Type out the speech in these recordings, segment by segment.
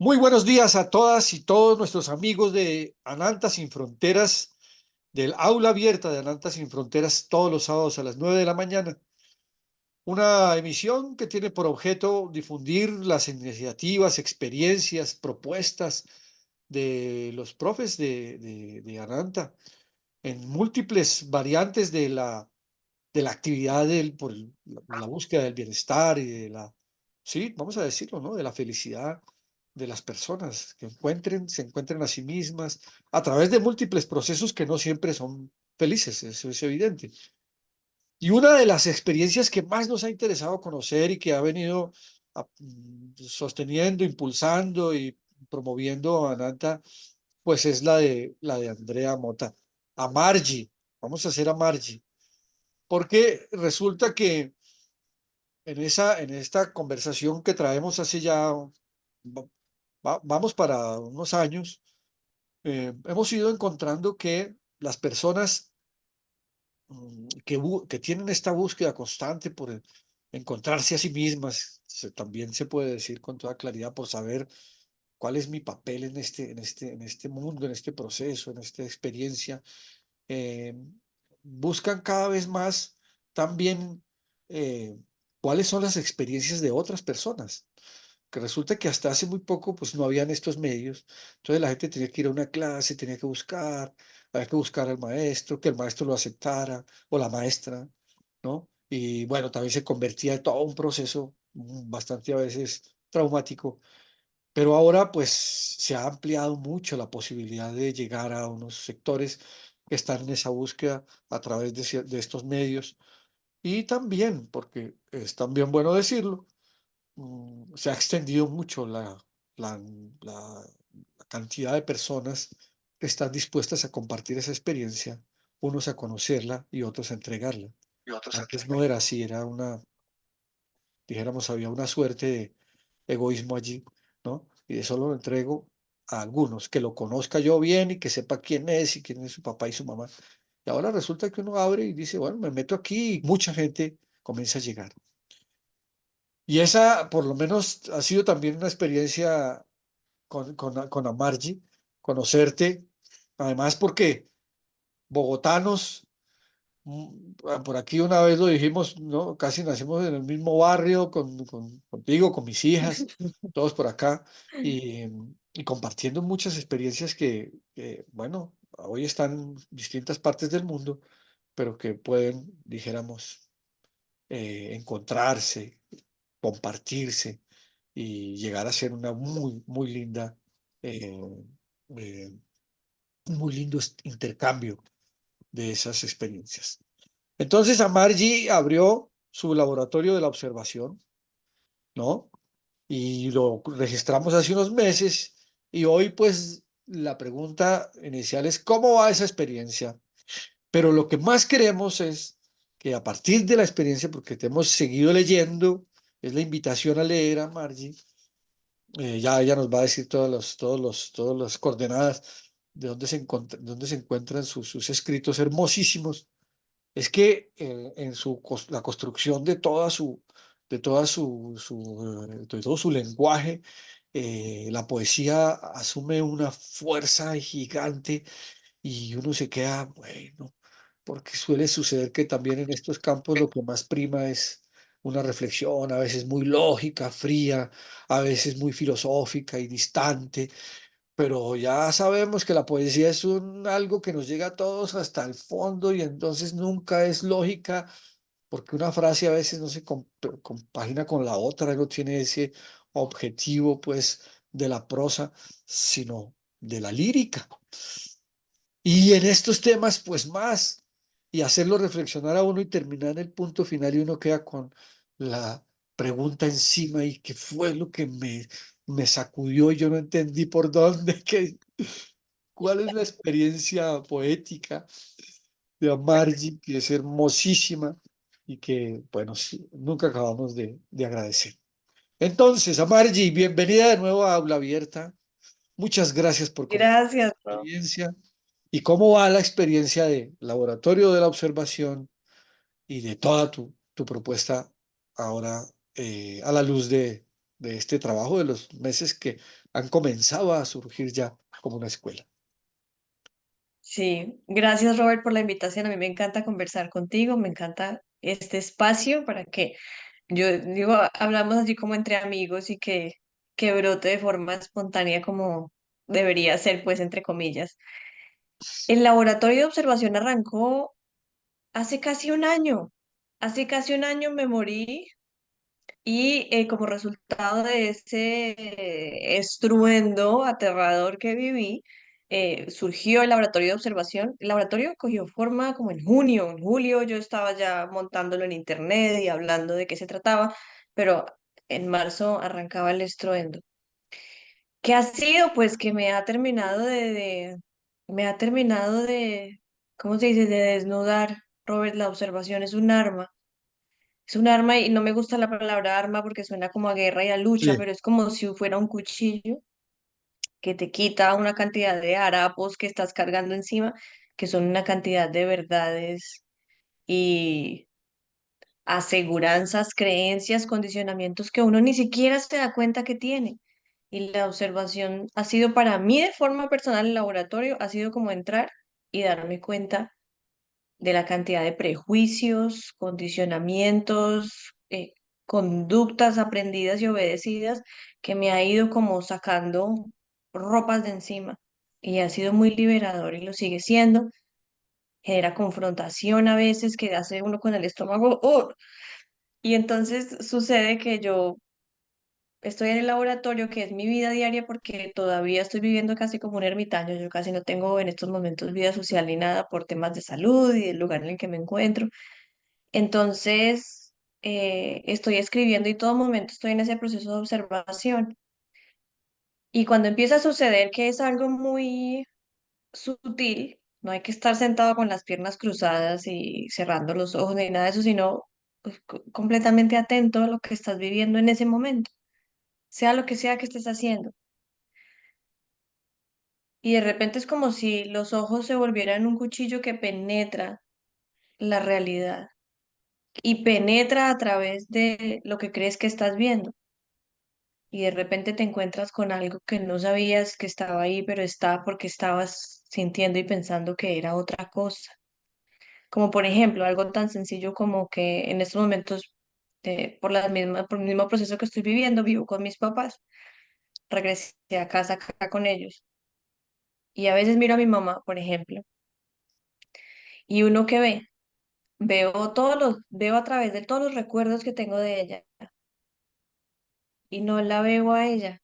Muy buenos días a todas y todos nuestros amigos de Ananta Sin Fronteras, del aula abierta de Ananta Sin Fronteras, todos los sábados a las 9 de la mañana. Una emisión que tiene por objeto difundir las iniciativas, experiencias, propuestas de los profes de Ananta en múltiples variantes de la actividad por la búsqueda del bienestar y sí, vamos a decirlo, ¿no? De la felicidad de las personas, que se encuentren a sí mismas a través de múltiples procesos que no siempre son felices, eso es evidente. Y una de las experiencias que más nos ha interesado conocer y que ha venido sosteniendo, impulsando y promoviendo a Ananta, pues es la de Andrea Mota. A Margie, vamos a hacer a Margie, porque resulta que en esta conversación que traemos hace ya, vamos para unos años, hemos ido encontrando que las personas que tienen esta búsqueda constante por encontrarse a sí mismas, también se puede decir con toda claridad, por saber cuál es mi papel en este mundo, en este proceso, en esta experiencia, eh, buscan cada vez más también eh, cuáles son las experiencias de otras personas, que resulta que hasta hace muy poco pues no habían estos medios, entonces la gente tenía que ir a una clase, tenía que buscar, había que buscar al maestro, que el maestro lo aceptara, o la maestra, ¿no? Y bueno, también se convertía en todo un proceso bastante a veces traumático, pero ahora pues se ha ampliado mucho la posibilidad de llegar a unos sectores que están en esa búsqueda a través de estos medios. Y también, porque es también bueno decirlo, se ha extendido mucho la, la- la cantidad de personas que están dispuestas a compartir esa experiencia, unos a conocerla y otros a entregarla. Y otros Antes no era así, dijéramos, había una suerte de egoísmo allí, ¿no? Y de solo lo entrego a algunos, que lo conozca yo bien y que sepa quién es y quién es su papá y su mamá. Y ahora resulta que uno abre y dice, bueno, me meto aquí y mucha gente comienza a llegar. Y esa, por lo menos, ha sido también una experiencia con Amargi, conocerte, además porque bogotanos, por aquí una vez lo dijimos, ¿no? Casi nacimos en el mismo barrio contigo, con mis hijas, todos por acá, y compartiendo muchas experiencias bueno, hoy están en distintas partes del mundo, pero que pueden, dijéramos, encontrarse, compartirse y llegar a ser una muy, muy linda, eh, eh, muy lindo intercambio de esas experiencias. Entonces, Amargi abrió su laboratorio de la observación, ¿no? Y lo registramos hace unos meses y hoy, pues, la pregunta inicial es, ¿cómo va esa experiencia? Pero lo que más queremos es que a partir de la experiencia, porque te hemos seguido leyendo, es la invitación a leer a Margie, ya ella nos va a decir todas las coordenadas de dónde se encuentran sus escritos hermosísimos. Es que la construcción de todo su lenguaje, la poesía asume una fuerza gigante y uno se queda, bueno, porque suele suceder que también en estos campos lo que más prima es una reflexión, a veces muy lógica, fría, a veces muy filosófica y distante, pero ya sabemos que la poesía es algo que nos llega a todos hasta el fondo y entonces nunca es lógica, porque una frase a veces no se compagina con la otra, no tiene ese objetivo pues de la prosa, sino de la lírica. Y en estos temas, pues más, y hacerlo reflexionar a uno y terminar en el punto final y uno queda con la pregunta encima y qué fue lo que me sacudió y yo no entendí por dónde, cuál es la experiencia poética de Amargi, que es hermosísima y que, bueno, sí, nunca acabamos de agradecer. Entonces, Amargi, bienvenida de nuevo a Aula Abierta. Muchas gracias por compartir Gracias, tu profe. experiencia. ¿Y cómo va la experiencia de laboratorio de la observación y de toda tu propuesta ahora a la luz de este trabajo, de los meses que han comenzado a surgir ya como una escuela. Sí, gracias Robert por la invitación. A mí me encanta conversar contigo, me encanta este espacio para que yo digo, hablamos así como entre amigos y que brote de forma espontánea como debería ser, pues, entre comillas. El laboratorio de observación arrancó hace casi un año. Hace casi un año me morí y como resultado de ese estruendo aterrador que viví, surgió el laboratorio de observación. El laboratorio cogió forma como en junio, en julio yo estaba ya montándolo en internet y hablando de qué se trataba, pero en marzo arrancaba el estruendo. ¿Qué ha sido? Pues que me ha terminado me ha terminado de, ¿cómo se dice? De desnudar. Robert, la observación es un arma. Es un arma y no me gusta la palabra arma porque suena como a guerra y a lucha, Sí. pero es como si fuera un cuchillo que te quita una cantidad de harapos que estás cargando encima, que son una cantidad de verdades y aseguranzas, creencias, condicionamientos que uno ni siquiera se da cuenta que tiene. Y la observación ha sido para mí de forma personal, el laboratorio ha sido como entrar y darme cuenta de la cantidad de prejuicios, condicionamientos, conductas aprendidas y obedecidas que me ha ido como sacando ropas de encima. Y ha sido muy liberador y lo sigue siendo. Genera confrontación a veces que hace uno con el estómago. ¡Oh! Y entonces sucede que yo estoy en el laboratorio, que es mi vida diaria, porque todavía estoy viviendo casi como un ermitaño. Yo casi no tengo en estos momentos vida social ni nada por temas de salud y del lugar en el que me encuentro. Entonces, estoy escribiendo y todo momento estoy en ese proceso de observación. Y cuando empieza a suceder que es algo muy sutil, no hay que estar sentado con las piernas cruzadas y cerrando los ojos ni nada de eso, sino pues, completamente atento a lo que estás viviendo en ese momento, sea lo que sea que estés haciendo. Y de repente es como si los ojos se volvieran un cuchillo que penetra la realidad y penetra a través de lo que crees que estás viendo. Y de repente te encuentras con algo que no sabías que estaba ahí, pero está porque estabas sintiendo y pensando que era otra cosa. Como por ejemplo, algo tan sencillo como que en estos momentos, por el mismo proceso que estoy viviendo, vivo con mis papás. Regresé a casa acá con ellos. Y a veces miro a mi mamá, por ejemplo, y uno que ve, veo a través de todos los recuerdos que tengo de ella y no la veo a ella.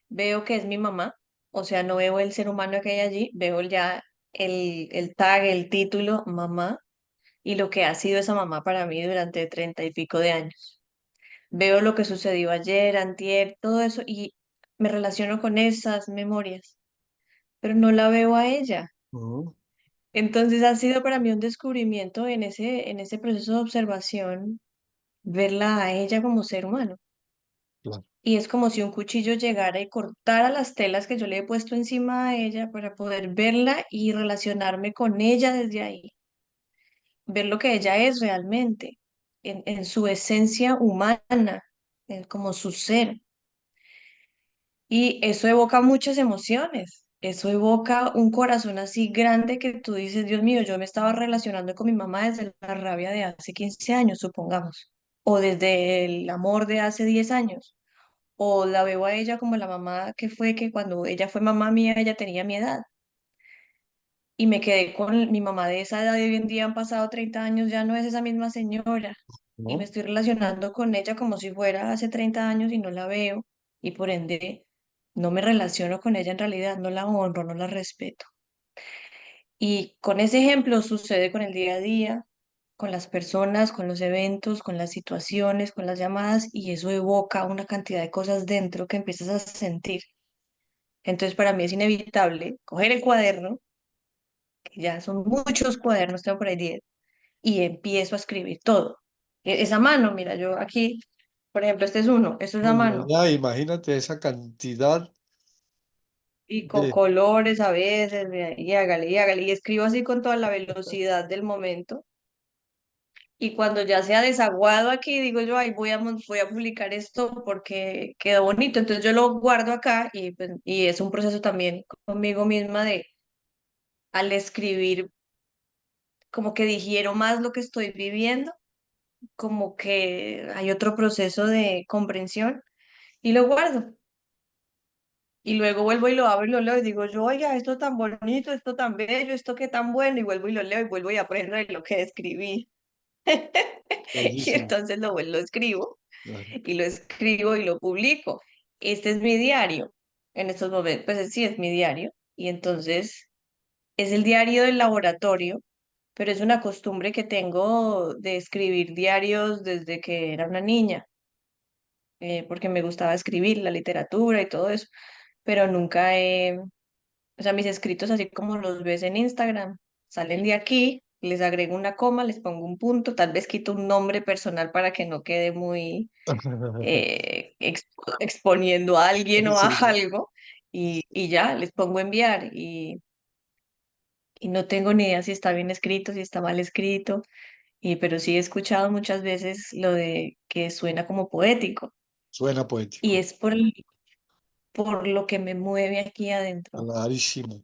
Veo que es mi mamá, o sea, no veo el ser humano que hay allí, veo ya el tag, el título, mamá, y lo que ha sido esa mamá para mí durante 30 y pico de años. Veo lo que sucedió ayer, antier, todo eso, y me relaciono con esas memorias, pero no la veo a ella. Ujú. Entonces ha sido para mí un descubrimiento en ese proceso de observación, verla a ella como ser humano. Claro. Y es como si un cuchillo llegara y cortara las telas que yo le he puesto encima a ella para poder verla y relacionarme con ella desde ahí, ver lo que ella es realmente, en su esencia humana, como su ser. Y eso evoca muchas emociones. Eso evoca un corazón así grande que tú dices, Dios mío, yo me estaba relacionando con mi mamá desde la rabia de hace 15 años, supongamos, o desde el amor de hace 10 años. O la veo a ella como la mamá que fue que cuando ella fue mamá mía, ella tenía mi edad. Y me quedé con mi mamá de esa edad y hoy en día han pasado 30 años, ya no es esa misma señora. Y me ¿No? estoy relacionando con ella como si fuera hace 30 años y no la veo. Y por ende, no me relaciono con ella en realidad, no la honro, no la respeto. Y con ese ejemplo sucede con el día a día, con las personas, con los eventos, con las situaciones, con las llamadas, y eso evoca una cantidad de cosas dentro que empiezas a sentir. Entonces, para mí es inevitable coger el cuaderno, que ya son muchos cuadernos, tengo por ahí 10, y empiezo a escribir todo. Esa mano, mira, yo aquí, por ejemplo, este es uno, esto es a Uy, mano, ya, imagínate esa cantidad y con de... colores a veces, mira, y hágale, y escribo así con toda la velocidad del momento. Y cuando ya se ha desaguado aquí, digo yo, ay, voy a publicar esto porque quedó bonito. Entonces yo lo guardo acá y, pues, y es un proceso también conmigo misma de al escribir, como que digiero más lo que estoy viviendo, como que hay otro proceso de comprensión y lo guardo. Y luego vuelvo y lo abro y lo leo y digo yo, oiga, esto tan bonito, esto tan bello, esto qué tan bueno, y vuelvo y lo leo y vuelvo y aprendo de lo que escribí. Y Bellísimo. entonces lo escribo Claro. y lo escribo y lo publico. Este es mi diario. En estos momentos, pues sí, es mi diario. Y entonces es el diario del laboratorio, pero es una costumbre que tengo de escribir diarios desde que era una niña, porque me gustaba escribir la literatura y todo eso, pero nunca he, o sea, mis escritos así como los ves en Instagram, salen de aquí, les agrego una coma, les pongo un punto, tal vez quito un nombre personal para que no quede muy exponiendo a alguien o a Sí, ¿no? algo y ya, les pongo enviar y no tengo ni idea si está bien escrito, si está mal escrito, pero sí he escuchado muchas veces lo de que suena como poético Suena y poético, es por lo que me mueve aquí adentro. clarísimo.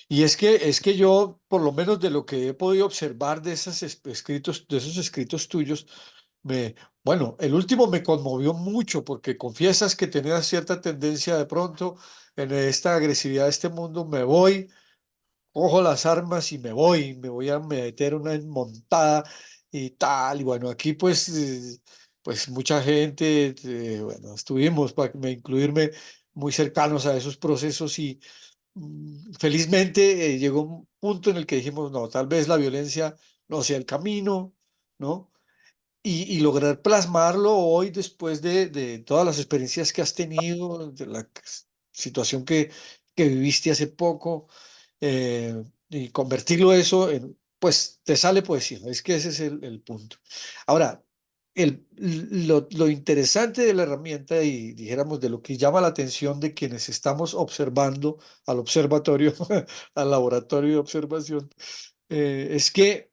Y es que yo, por lo menos de lo que he podido observar de esos escritos tuyos, bueno, el último me conmovió mucho porque confiesas que tenías cierta tendencia de pronto en esta agresividad de este mundo, me voy, cojo las armas y me voy a meter una montada y tal. Y bueno, aquí pues mucha gente, bueno, estuvimos para incluirme muy cercanos a esos procesos y felizmente llegó un punto en el que dijimos, no, tal vez la violencia no sea el camino, ¿no? Y lograr plasmarlo hoy después de todas las experiencias que has tenido, de la situación que viviste hace poco, y convertirlo eso en, pues te sale poesía, es que ese es el punto. Ahora, lo interesante de la herramienta y dijéramos de lo que llama la atención de quienes estamos observando al observatorio, al laboratorio de observación, es que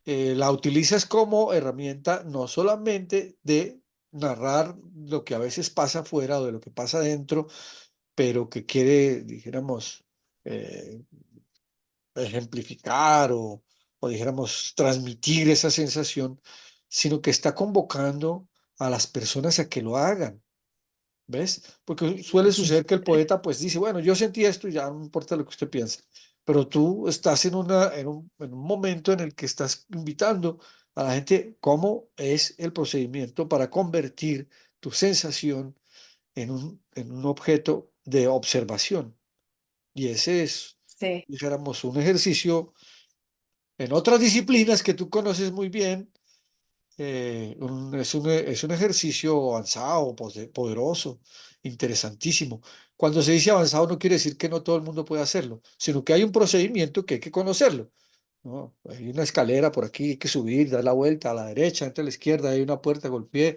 la utilizas como herramienta no solamente de narrar lo que a veces pasa afuera o de lo que pasa adentro, pero que quiere, dijéramos, eh, ejemplificar o dijéramos transmitir esa sensación, sino que está convocando a las personas a que lo hagan. ¿Ves? Porque suele Sí, suceder que el poeta pues dice, bueno, yo sentí esto y ya no importa lo que usted piense, pero tú estás en un momento en el que estás invitando a la gente cómo es el procedimiento para convertir tu sensación en un objeto de observación. Y ese es, sí, dijéramos, un ejercicio en otras disciplinas que tú conoces muy bien. Es un ejercicio avanzado, poderoso, interesantísimo. Cuando se dice avanzado no quiere decir que no todo el mundo puede hacerlo, sino que hay un procedimiento que hay que conocerlo, ¿no? Hay una escalera por aquí, hay que subir, dar la vuelta a la derecha, entre a la izquierda, hay una puerta, golpee,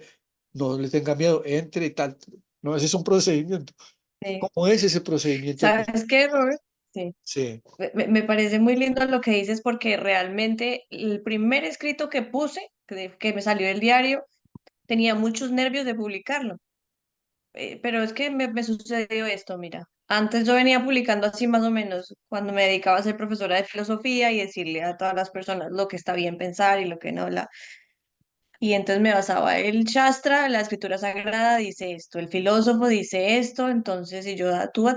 no le tenga miedo, entre y tal. No, ese es un procedimiento. sí. ¿Cómo es ese procedimiento que ¿Sabes qué, Robert? Sí. sí, Me parece muy lindo lo que dices porque realmente el primer escrito que puse, que me salió del diario, tenía muchos nervios de publicarlo. Pero es que me sucedió esto, mira. Antes yo venía publicando así más o menos cuando me dedicaba a ser profesora de filosofía y decirle a todas las personas lo que está bien pensar y lo que no. Y entonces me basaba el Shastra, la escritura sagrada dice esto, el filósofo dice esto, entonces, y yo, tú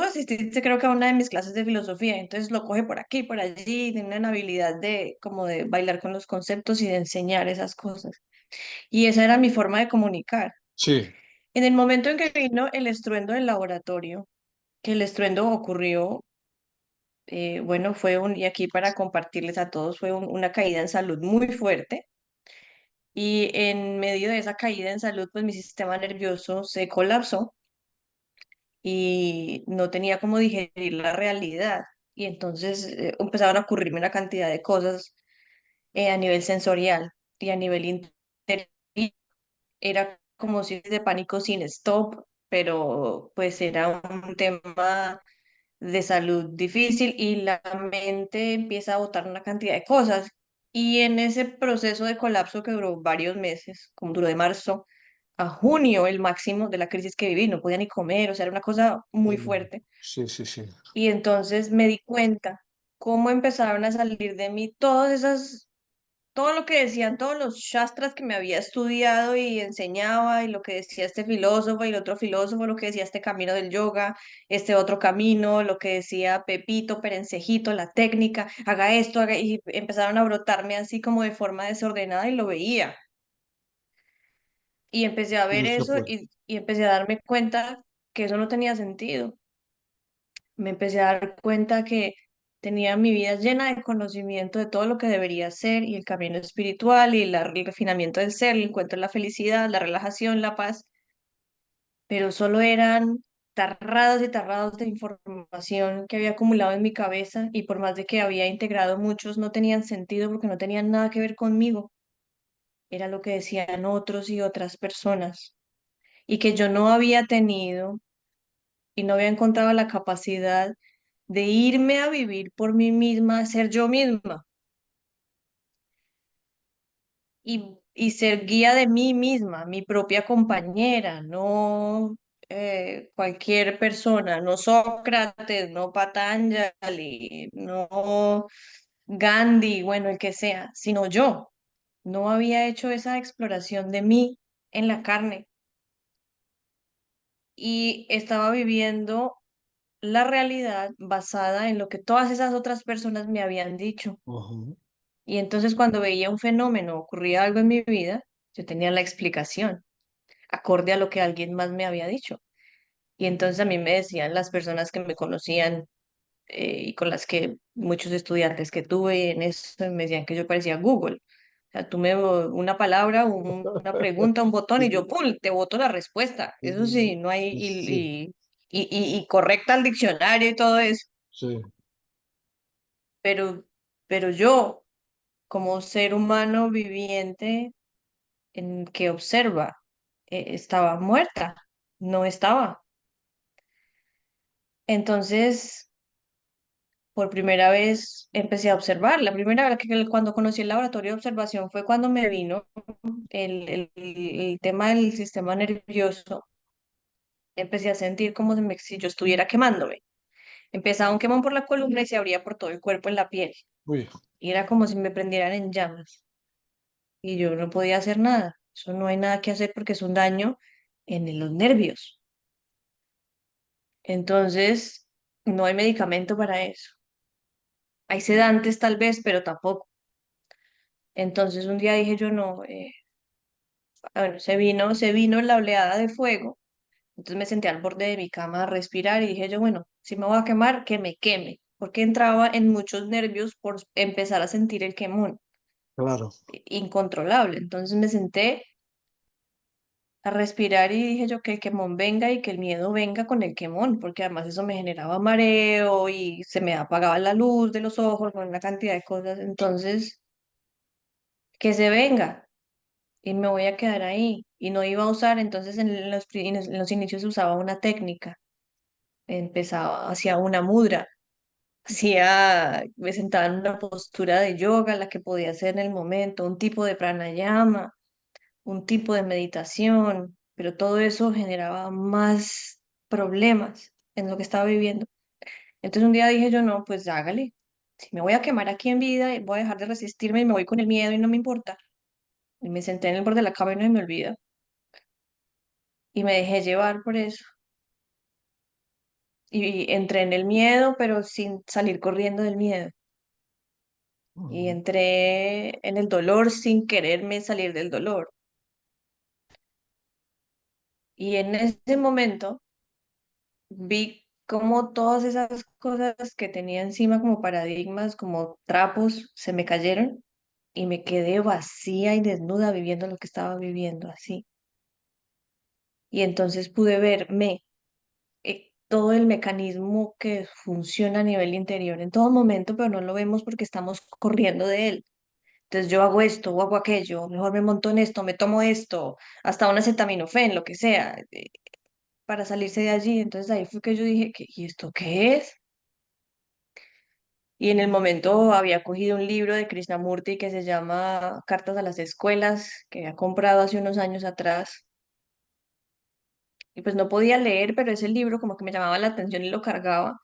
asististe creo que a una de mis clases de filosofía, entonces lo coge por aquí, por allí, tiene una habilidad de como de bailar con los conceptos y de enseñar esas cosas. Y esa era mi forma de comunicar. sí, En el momento en que vino el estruendo del laboratorio, que el estruendo ocurrió, bueno, y aquí para compartirles a todos, una caída en salud muy fuerte. Y en medio de esa caída en salud, pues mi sistema nervioso se colapsó y no tenía cómo digerir la realidad. Y entonces empezaron a ocurrirme una cantidad de cosas a nivel sensorial y a nivel interior. Era como si de pánico sin stop, pero pues era un tema de salud difícil y la mente empieza a botar una cantidad de cosas. Y en ese proceso de colapso que duró varios meses, como duró de marzo a junio, el máximo de la crisis que viví, no podía ni comer, o sea, era una cosa muy Mm, fuerte. sí, sí, sí. Y entonces me di cuenta cómo empezaron a salir de mí todas esas, todo lo que decían todos los shastras que me había estudiado y enseñaba, y lo que decía este filósofo y el otro filósofo, lo que decía este camino del yoga, este otro camino, lo que decía Pepito, Perencejito, la técnica, haga esto, haga, y empezaron a brotarme así como de forma desordenada y lo veía. Y empecé a Y ver usted eso fue. y empecé a darme cuenta que eso no tenía sentido. Me empecé a dar cuenta que tenía mi vida llena de conocimiento de todo lo que debería ser y el camino espiritual y el refinamiento del ser, el encuentro de la felicidad, la relajación, la paz, pero solo eran tarrados y tarrados de información que había acumulado en mi cabeza y por más de que había integrado muchos, no tenían sentido porque no tenían nada que ver conmigo. Era lo que decían otros y otras personas y que yo no había tenido y no había encontrado la capacidad de irme a vivir por mí misma, ser yo misma y ser guía de mí misma, mi propia compañera, no cualquier persona, no Sócrates, no Patanjali, no Gandhi, bueno, el que sea, sino yo. No había hecho esa exploración de mí en la carne y estaba viviendo la realidad basada en lo que todas esas otras personas me habían dicho. Ajá. Y entonces cuando veía un fenómeno, ocurría algo en mi vida, yo tenía la explicación, acorde a lo que alguien más me había dicho. Y entonces a mí me decían las personas que me conocían y con las que muchos estudiantes que tuve en eso, me decían que yo parecía Google. O sea, tú me una palabra, una pregunta, un botón y yo, Sí, ¡pum!, te boto la respuesta. Eso sí, no hay, sí, sí, y correcta al diccionario y todo eso. sí. Pero, pero yo, como ser humano viviente en que observa, estaba muerta, no estaba. Entonces, por primera vez empecé a observar. La primera vez que cuando conocí el laboratorio de observación fue cuando me vino el tema del sistema nervioso. Empecé a sentir como si yo estuviera quemándome. Empezaba un quemón por la columna y se abría por todo el cuerpo en la piel. Uy, Y era como si me prendieran en llamas. Y yo no podía hacer nada. Eso no hay nada que hacer porque es un daño en los nervios. Entonces, no hay medicamento para eso. Hay sedantes tal vez, pero tampoco. Entonces, un día dije yo no, bueno, se vino la oleada de fuego. Entonces me senté al borde de mi cama a respirar y dije yo, bueno, si me voy a quemar, que me queme. Porque entraba en muchos nervios por empezar a sentir el quemón claro. incontrolable. Entonces me senté a respirar y dije yo que el quemón venga y que el miedo venga con el quemón, porque además eso me generaba mareo y se me apagaba la luz de los ojos, con una cantidad de cosas. Entonces, que se venga y me voy a quedar ahí. Y no iba a usar, entonces en los inicios usaba una técnica, empezaba, hacía una mudra, me sentaba en una postura de yoga, la que podía hacer en el momento, un tipo de pranayama, un tipo de meditación, pero todo eso generaba más problemas en lo que estaba viviendo. Entonces un día dije yo, no, pues hágale. Si me voy a quemar aquí en vida, voy a dejar de resistirme y me voy con el miedo y no me importa. Y me senté en el borde de la cama y no se me olvida. Y me dejé llevar por eso. Y entré en el miedo, pero sin salir corriendo del miedo. Y Ujú. entré en el dolor sin quererme salir del dolor. Y en ese momento vi cómo todas esas cosas que tenía encima como paradigmas, como trapos, se me cayeron y me quedé vacía y desnuda viviendo lo que estaba viviendo así. Y entonces pude verme todo el mecanismo que funciona a nivel interior en todo momento, pero no lo vemos porque estamos corriendo de él. Entonces yo hago esto o hago aquello, mejor me monto en esto, me tomo esto, hasta un acetaminofén, lo que sea, para salirse de allí. Entonces ahí fue que yo dije, ¿y esto qué es? Y en el momento había cogido un libro de Krishnamurti que se llama Cartas a las Escuelas, que había comprado hace unos años atrás. Y pues no podía leer, pero ese libro como que me llamaba la atención y lo cargaba.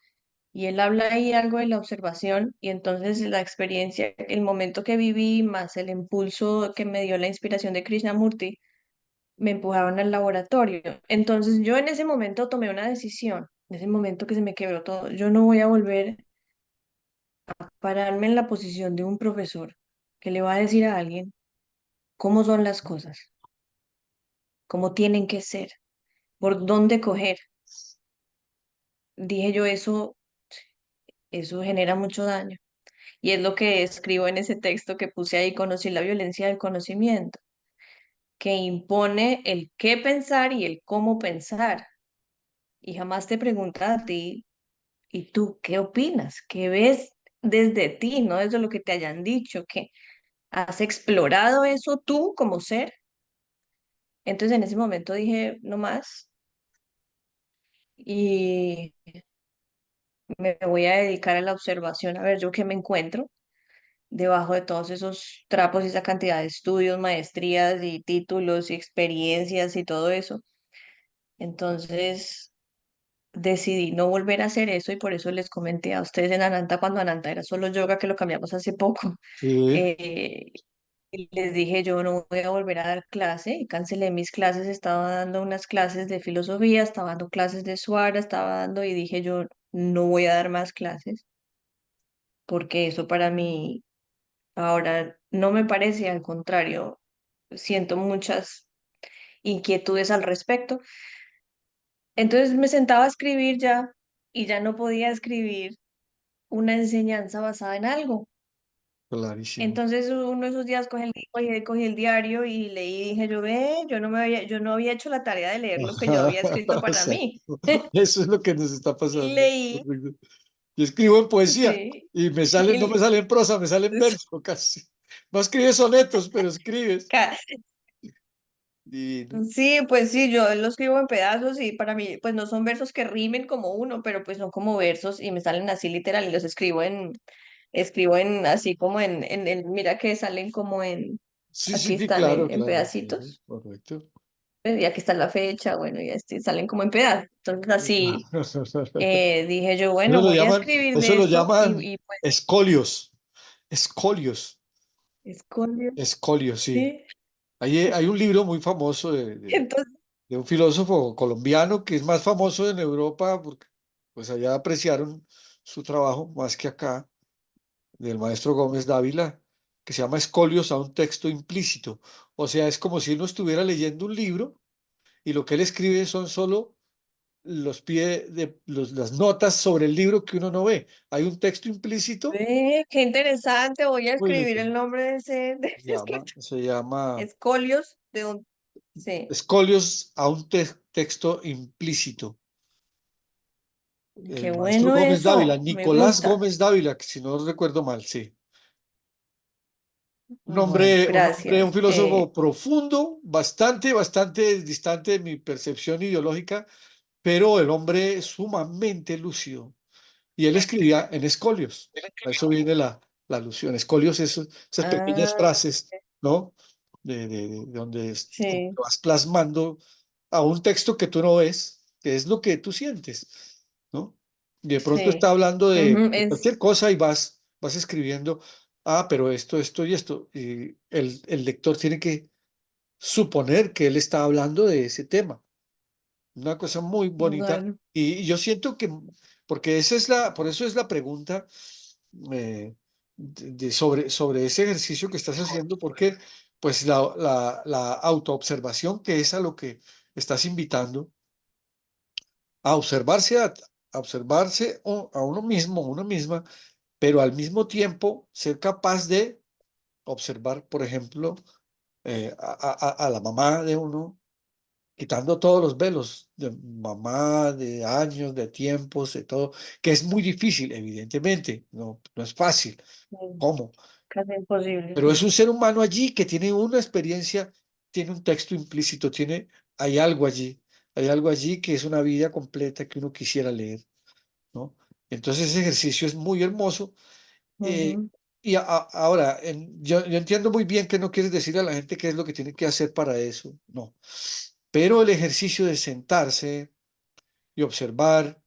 Y él habla ahí algo de la observación y entonces la experiencia, el momento que viví, más el impulso que me dio la inspiración de Krishnamurti, me empujaron al laboratorio. Entonces yo en ese momento tomé una decisión, en ese momento que se me quebró todo. Yo no voy a volver a pararme en la posición de un profesor que le va a decir a alguien cómo son las cosas, cómo tienen que ser, por dónde coger. Dije yo, eso genera mucho daño. Y es lo que escribo en ese texto que puse ahí, conocí la violencia del conocimiento, que impone el qué pensar y el cómo pensar. Y jamás te pregunta a ti, ¿y tú qué opinas? ¿Qué ves desde ti, no desde lo que te hayan dicho? ¿Que has explorado eso tú como ser? Entonces en ese momento dije, no más, y me voy a dedicar a la observación, a ver yo qué me encuentro debajo de todos esos trapos y esa cantidad de estudios, maestrías y títulos y experiencias y todo eso. Entonces decidí no volver a hacer eso y por eso les comenté a ustedes en Ananta, cuando Ananta era solo yoga, que lo cambiamos hace poco. Sí, eh, y les dije, yo no voy a volver a dar clase y cancelé mis clases, estaba dando unas clases de filosofía, estaba dando clases de Suara, estaba dando y dije, yo no voy a dar más clases porque eso para mí ahora no me parece, al contrario, siento muchas inquietudes al respecto. Entonces me sentaba a escribir ya y ya no podía escribir una enseñanza basada en algo. clarísimo. Entonces uno de esos días cogí el diario y leí y dije, yo no había hecho la tarea de leer lo que yo había escrito para mí. Exacto. Eso es lo que nos está Y pasando. leí, Correcto. Yo escribo en poesía sí, y me sale, no me y- sale en prosa, me sale en verso casi. No escribes sonetos, pero escribes. ca- Divino. sí, pues sí, yo lo escribo en pedazos y para mí, pues no son versos que rimen como uno, pero pues son como versos y me salen así literal y los escribo en, así como mira que salen como Sí, sí, aquí sí, están claro, en claro. Sí, pedacitos, correcto. y aquí está la fecha, bueno, y así salen como en pedazos. Entonces así dije yo, bueno, voy a escribir Eso de lo esto llaman y pues escolios. Escolios. escondió, Escolios, sí. ¿sí? Hay un libro muy famoso Entonces, de un filósofo colombiano que es más famoso en Europa porque pues allá apreciaron su trabajo más que acá, del maestro Gómez Dávila, que se llama Escolios a un texto implícito. O sea, es como si uno estuviera leyendo un libro y lo que él escribe son solo las notas sobre el libro que uno no ve. Hay un texto implícito, ve, qué interesante, voy a muy escribir lindo. el nombre de Se ese llama, escritor. se llama Escolios de un, sí, Escolios a un texto implícito. qué El maestro bueno Gómez Dávila, eso, me Nicolás gusta. Gómez Dávila, que si no recuerdo mal, sí. Bueno, Un gracias. filósofo profundo, bastante distante de mi percepción ideológica, pero el hombre sumamente lúcido. Y él escribía en escolios. A eso viene la alusión. Escolios, esas pequeñas Ah, frases, ¿no? De donde como sí, que vas plasmando a un texto que tú no ves, que es lo que tú sientes, ¿no? Y de pronto está sí. hablando Ujú, de cualquier cosa y vas escribiendo, pero esto y esto. Y el lector tiene que suponer que él está hablando de ese tema. Una cosa muy bonita. bueno, Y yo siento que, porque por eso es la pregunta eh, sobre ese ejercicio que estás haciendo, porque pues la autoobservación, que es a lo que estás invitando, a observarse, a observarse a uno mismo, a una misma, pero al mismo tiempo ser capaz de observar, por ejemplo, a la mamá de uno quitando todos los velos de mamá, de años, de tiempos, de todo, que es muy difícil, evidentemente, no es fácil. sí, ¿Cómo? casi imposible, Pero sí. es un ser humano allí que tiene una experiencia, tiene un texto implícito, hay algo allí que es una vida completa que uno quisiera leer, ¿no? Entonces ese ejercicio es muy hermoso Eh, Ujú. y ahora, yo entiendo muy bien que no quieres decir a la gente qué es lo que tiene que hacer para eso, no. Pero el ejercicio de sentarse y observar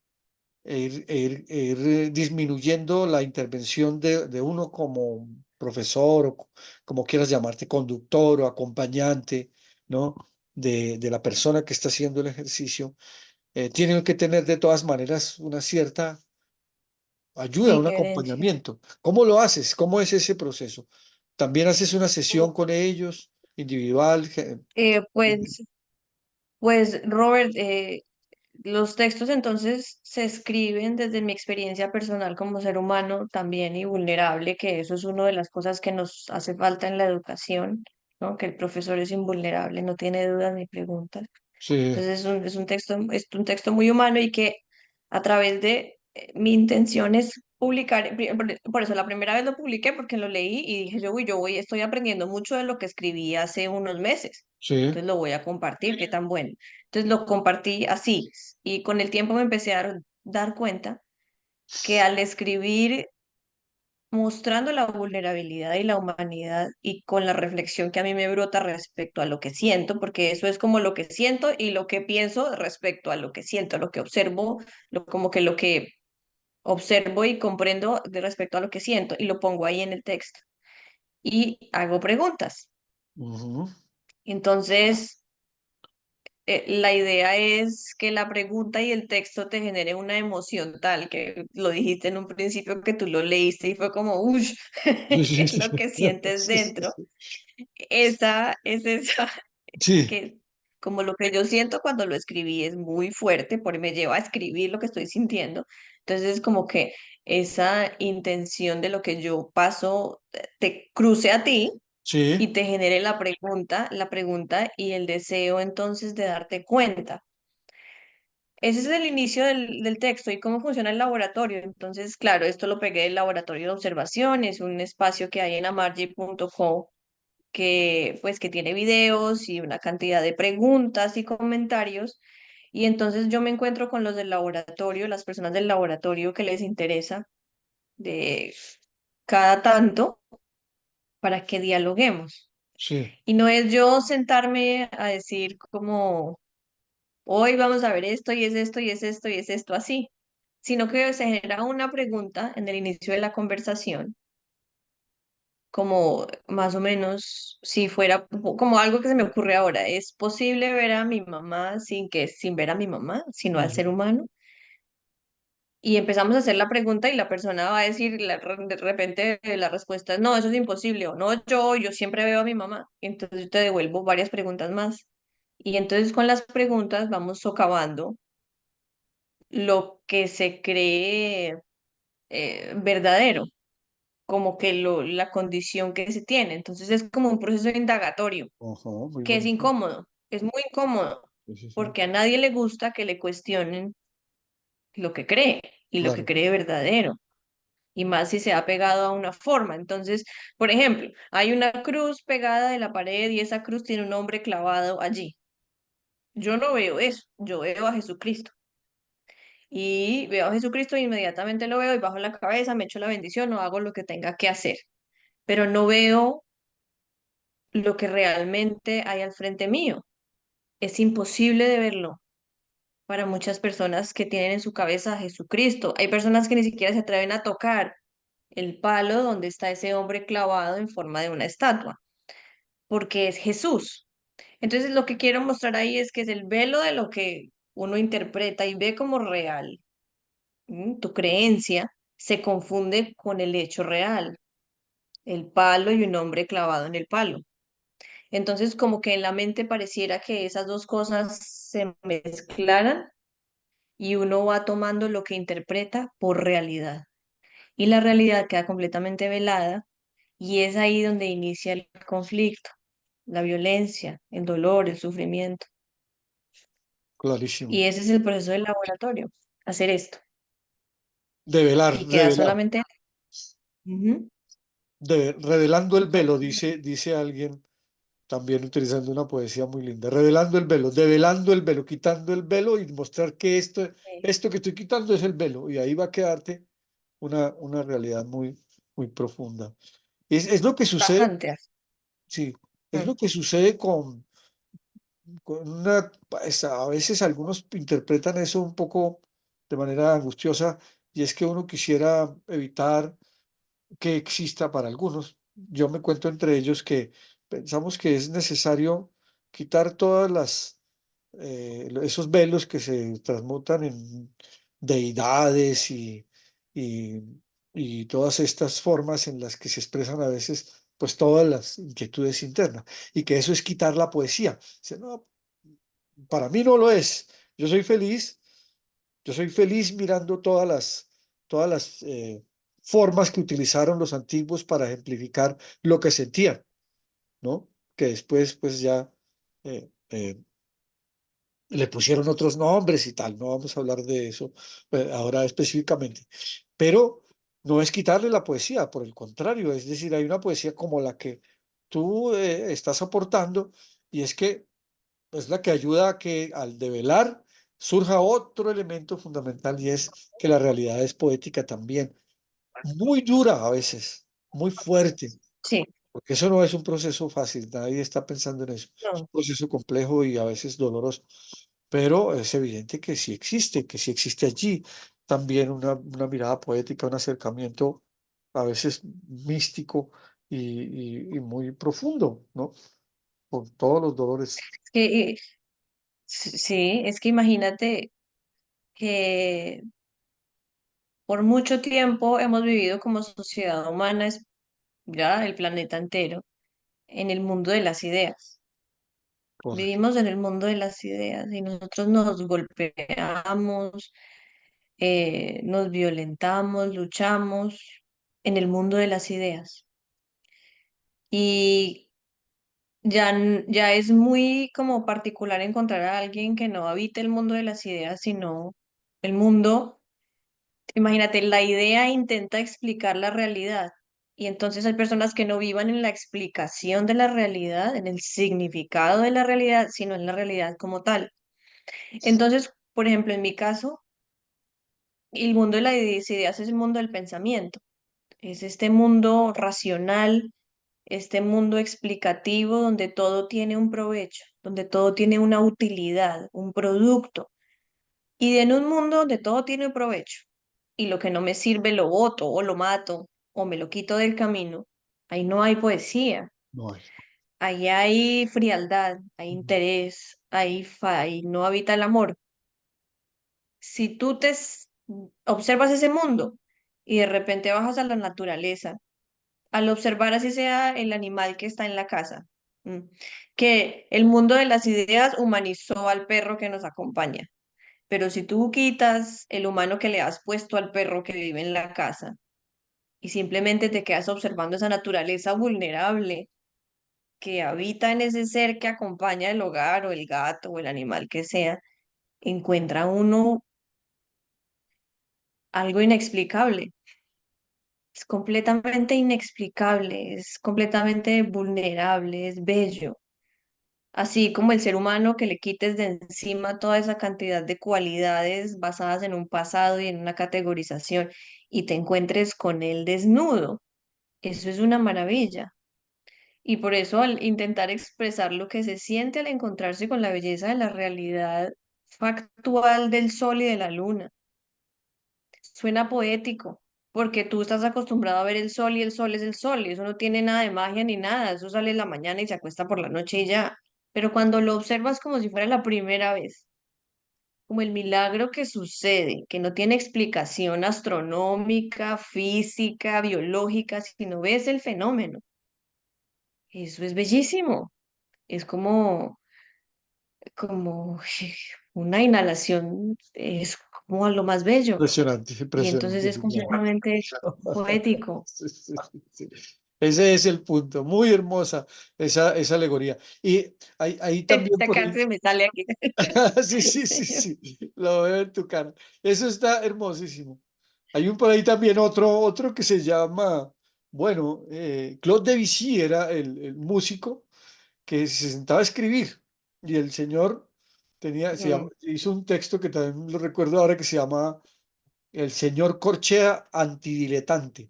e ir disminuyendo la intervención de uno como profesor o como quieras llamarte, conductor o acompañante, ¿no? De la persona que está haciendo el ejercicio, tienen que tener de todas maneras una cierta ayuda, un Injerencia. acompañamiento. ¿Cómo lo haces? ¿Cómo es ese proceso? ¿También haces una sesión con ellos, individual? Pues, pues Robert, los textos entonces se escriben desde mi experiencia personal como ser humano también y vulnerable, que eso es una de las cosas que nos hace falta en la educación, ¿no? Que el profesor es invulnerable, no tiene dudas ni preguntas. Sí, Entonces es un texto muy humano y que a través de mi intención es publicar, por eso la primera vez lo publiqué porque lo leí y dije yo, uy, estoy aprendiendo mucho de lo que escribí hace unos meses. sí, Entonces lo voy a compartir, qué tan bueno. Entonces lo compartí así y con el tiempo me empecé a dar cuenta que al escribir mostrando la vulnerabilidad y la humanidad y con la reflexión que a mí me brota respecto a lo que siento, porque eso es como lo que siento y lo que pienso respecto a lo que siento, lo que observo, como que lo que observo y comprendo de respecto a lo que siento y lo pongo ahí en el texto y hago preguntas. ujú, Entonces, la idea es que la pregunta y el texto te genere una emoción tal que lo dijiste en un principio que tú lo leíste y fue como, uff, sí, ¿qué sí, es sí, lo que sientes sí, sí, dentro? sí. Esa es esa, Sí, que como lo que yo siento cuando lo escribí es muy fuerte, porque me lleva a escribir lo que estoy sintiendo. Entonces, como que esa intención de lo que yo paso te cruce a ti sí, y te genere la pregunta y el deseo entonces de darte cuenta. Ese es el inicio del texto y cómo funciona el laboratorio. Entonces, claro, esto lo pegué del laboratorio de observación, es un espacio que hay en amargy.co que pues que tiene videos y una cantidad de preguntas y comentarios. Y entonces yo me encuentro con los del laboratorio, las personas del laboratorio que les interesa de cada tanto para que dialoguemos. sí, Y no es yo sentarme a decir como, hoy vamos a ver esto y es esto y es esto y es esto así, sino que se genera una pregunta en el inicio de la conversación como más o menos si fuera como algo que se me ocurre ahora, ¿es posible ver a mi mamá sin ver a mi mamá, sino al ser ujú, humano? Y empezamos a hacer la pregunta y la persona va a decir de repente la respuesta es no, eso es imposible, o no, yo siempre veo a mi mamá. Y entonces yo te devuelvo varias preguntas más. Y entonces con las preguntas vamos socavando lo que se cree verdadero, como que la condición que se tiene. Entonces es como un proceso indagatorio ajá, muy que es bonito. incómodo, es muy incómodo, Sí, sí, sí, porque a nadie le gusta que le cuestionen lo que cree y lo que claro. cree verdadero, y más si se ha pegado a una forma. Entonces, por ejemplo, hay una cruz pegada de la pared y esa cruz tiene un hombre clavado allí. Yo no veo eso, yo veo a Jesucristo. Y veo a Jesucristo e inmediatamente lo veo y bajo la cabeza, me echo la bendición o hago lo que tenga que hacer, pero no veo lo que realmente hay al frente mío. Es imposible de verlo para muchas personas que tienen en su cabeza a Jesucristo. Hay personas que ni siquiera se atreven a tocar el palo donde está ese hombre clavado en forma de una estatua, porque es Jesús. Entonces lo que quiero mostrar ahí es que es el velo de lo que uno interpreta y ve como real. Tu creencia se confunde con el hecho real, el palo y un hombre clavado en el palo. Entonces como que en la mente pareciera que esas dos cosas se mezclaran y uno va tomando lo que interpreta por realidad. Y la realidad queda completamente velada y es ahí donde inicia el conflicto, la violencia, el dolor, el sufrimiento. Clarísimo. Y ese es el proceso del laboratorio, hacer esto. Develar, Y queda revelar, solamente... Ujú. revelando el velo, Exactamente. dice alguien, también utilizando una poesía muy linda. Revelando el velo, develando el velo, quitando el velo y mostrar que Sí. esto que estoy quitando es el velo. Y ahí va a quedarte una realidad muy, muy profunda. Es lo que sucede, bastante. sí, es Mm. lo que sucede con una, pues, a veces algunos interpretan eso un poco de manera angustiosa, y es que uno quisiera evitar que exista para algunos. Yo me cuento entre ellos que pensamos que es necesario quitar todas esos velos que se transmutan en deidades y, y todas estas formas en las que se expresan a veces pues todas las inquietudes internas, y que eso es quitar la poesía. Dice, no, para mí no lo es. Yo soy feliz, yo soy feliz mirando todas las formas que utilizaron los antiguos para ejemplificar lo que sentían, ¿no? Que después, pues ya le pusieron otros nombres y tal. No vamos a hablar de eso ahora específicamente. Pero no es quitarle la poesía, por el contrario, es decir, hay una poesía como la que tú estás aportando, y es que es la que ayuda a que al develar surja otro elemento fundamental, y es que la realidad es poética también, muy dura a veces, muy fuerte, Sí, porque eso no es un proceso fácil, nadie está pensando en eso, es un no. proceso complejo y a veces doloroso, pero es evidente que sí existe allí también una mirada poética, un acercamiento a veces místico y muy profundo, ¿no? Con todos los dolores. Es que, sí, es que imagínate que por mucho tiempo hemos vivido como sociedad humana, ya el planeta entero, en el mundo de las ideas. Correcto. Vivimos en el mundo de las ideas y nosotros nos golpeamos, nos violentamos, luchamos en el mundo de las ideas. Y ya es muy como particular encontrar a alguien que no habite el mundo de las ideas, sino el mundo. Imagínate, la idea intenta explicar la realidad y entonces hay personas que no vivan en la explicación de la realidad, en el significado de la realidad, sino en la realidad como tal. Entonces, por ejemplo, en mi caso, el mundo de las ideas es el mundo del pensamiento, es este mundo racional, este mundo explicativo donde todo tiene un provecho, donde todo tiene una utilidad, un producto. Y en un mundo donde todo tiene provecho y lo que no me sirve lo boto o lo mato o me lo quito del camino, ahí no hay poesía, No hay. ahí hay frialdad, hay interés, ahí no habita el amor. Si tú observas ese mundo y de repente bajas a la naturaleza, al observar así sea el animal que está en la casa, mm, que el mundo de las ideas humanizó al perro que nos acompaña. Pero si tú quitas el humano que le has puesto al perro que vive en la casa y simplemente te quedas observando esa naturaleza vulnerable que habita en ese ser que acompaña el hogar o el gato o el animal que sea, encuentra uno algo inexplicable. Es completamente inexplicable, es completamente vulnerable, es bello. Así como el ser humano que le quites de encima toda esa cantidad de cualidades basadas en un pasado y en una categorización y te encuentres con él desnudo. Eso es una maravilla. Y por eso al intentar expresar lo que se siente al encontrarse con la belleza de la realidad factual del sol y de la luna, suena poético, porque tú estás acostumbrado a ver el sol y el sol es el sol, y eso no tiene nada de magia ni nada, eso sale en la mañana y se acuesta por la noche y ya. Pero cuando lo observas como si fuera la primera vez, como el milagro que sucede, que no tiene explicación astronómica, física, biológica, sino ves el fenómeno, eso es bellísimo. Es como una inhalación, es como lo más bello. Impresionante, Y entonces impresionante. es completamente poético. Sí, sí, sí. Ese es el punto. Muy hermosa esa alegoría. Y hay también por ahí. Se me sale aquí. Sí, sí, sí, sí. Lo veo en tu cara. Eso está hermosísimo. Hay un por ahí también otro que se llama, bueno, Claude Debussy era el músico que se sentaba a escribir, y el señor Mm. hizo un texto que también lo recuerdo ahora, que se llama El señor Corchea antidiletante.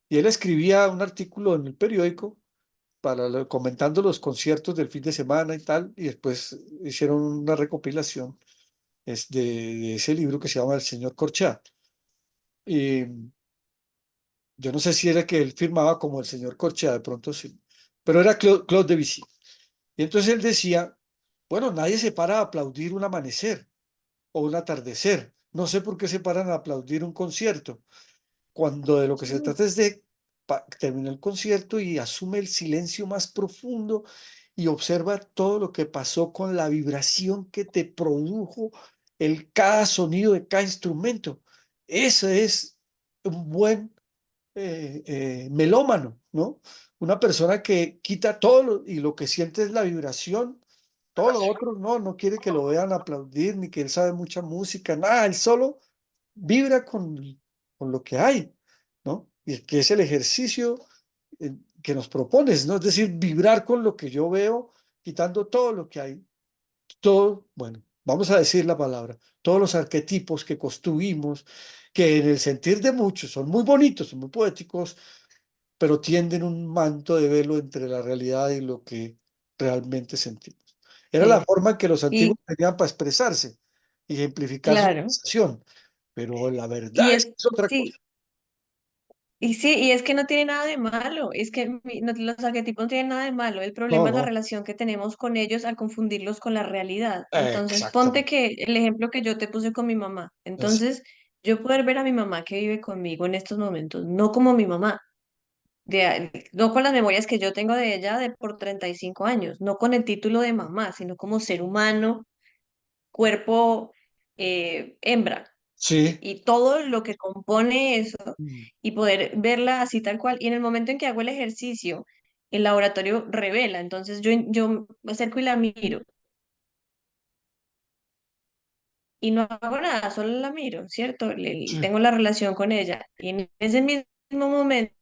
Y él escribía un artículo en el periódico comentando los conciertos del fin de semana y tal, y después hicieron una recopilación de ese libro que se llama El señor Corchat. Y yo no sé si era que él firmaba como el señor Corchat, de pronto sí, pero era Claude Debussy. Y entonces él decía, bueno, nadie se para a aplaudir un amanecer o un atardecer. No sé por qué se paran a aplaudir un concierto, cuando de lo que se trata es de terminar el concierto y asume el silencio más profundo y observa todo lo que pasó con la vibración que te produjo cada sonido de cada instrumento. Ese es un buen melómano, ¿no? Una persona que quita todo y lo que siente es la vibración. Todo lo otro no quiere que lo vean aplaudir, ni que él sabe mucha música, nada, él solo vibra con lo que hay, ¿no? Y que es el ejercicio que nos propones, ¿no? Es decir, vibrar con lo que yo veo, quitando todo lo que hay, todo, bueno, vamos a decir la palabra, todos los arquetipos que construimos, que en el sentir de muchos son muy bonitos, son muy poéticos, pero tienden un manto de velo entre la realidad y lo que realmente sentimos. Era la Sí. forma en que los Y antiguos tenían para expresarse y ejemplificar su claro, sensación, pero la y verdad es, es otra cosa. sí, y sí, y es que no tiene nada de malo, es que los arquetipos no tienen nada de malo, el No, problema es la no, relación que tenemos con ellos al confundirlos con la realidad. Entonces, ponte exactamente. que el ejemplo que yo te puse con mi mamá, Es- entonces yo poder ver a mi mamá que vive conmigo en estos momentos, no como mi mamá, no con las memorias que yo tengo de ella de por 35 años, no con el título de mamá, sino como ser humano, cuerpo, hembra sí, y todo lo que compone eso mm, y poder verla así tal cual. Y en el momento en que hago el ejercicio, el laboratorio revela, entonces yo me acerco y la miro y no hago nada, solo la miro, ¿cierto? sí, Tengo la relación con ella y en ese mismo momento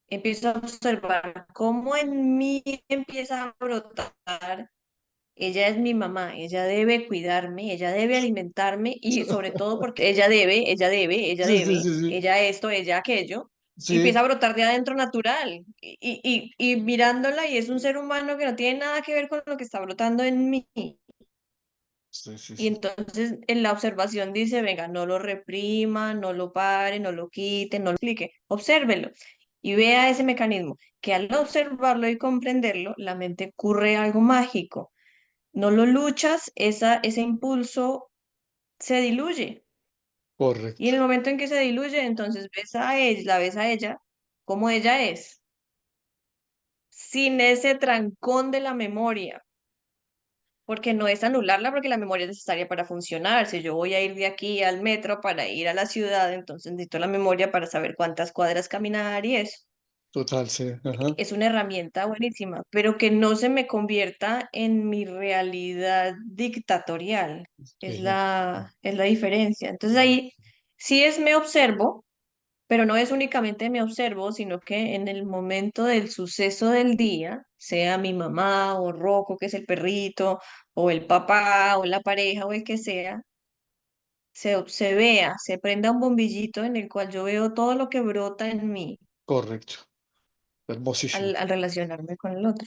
empiezo a observar cómo en mí empieza a brotar. Ella es mi mamá, ella debe cuidarme, ella debe alimentarme y sobre todo porque sí, sí, sí, sí, ella esto, ella aquello, y empieza sí, a brotar de adentro natural y mirándola y es un ser humano que no tiene nada que ver con lo que está brotando en mí. sí, sí, Y sí, entonces en la observación dice, venga, no lo reprima, no lo pare, no lo quite, no lo explique, obsérvelo y vea ese mecanismo, que al observarlo y comprenderlo, la mente ocurre algo mágico, no lo luchas, ese impulso se diluye. Y correcto, en el momento en que se diluye, entonces ves a ella, la ves a ella como ella es, sin ese trancón de la memoria, porque no es anularla, porque la memoria es necesaria para funcionar. Si yo voy a ir de aquí al metro para ir a la ciudad, entonces necesito la memoria para saber cuántas cuadras caminar y eso. total, sí, ajá, Es una herramienta buenísima, pero que no se me convierta en mi realidad dictatorial. ok, Es la diferencia. Entonces ahí sí es me observo, pero no es únicamente me observo, sino que en el momento del suceso del día, sea mi mamá o Rocco, que es el perrito, o el papá, o la pareja, o el que sea, se vea, se prenda un bombillito en el cual yo veo todo lo que brota en mí correcto, hermosísimo. al relacionarme con el otro.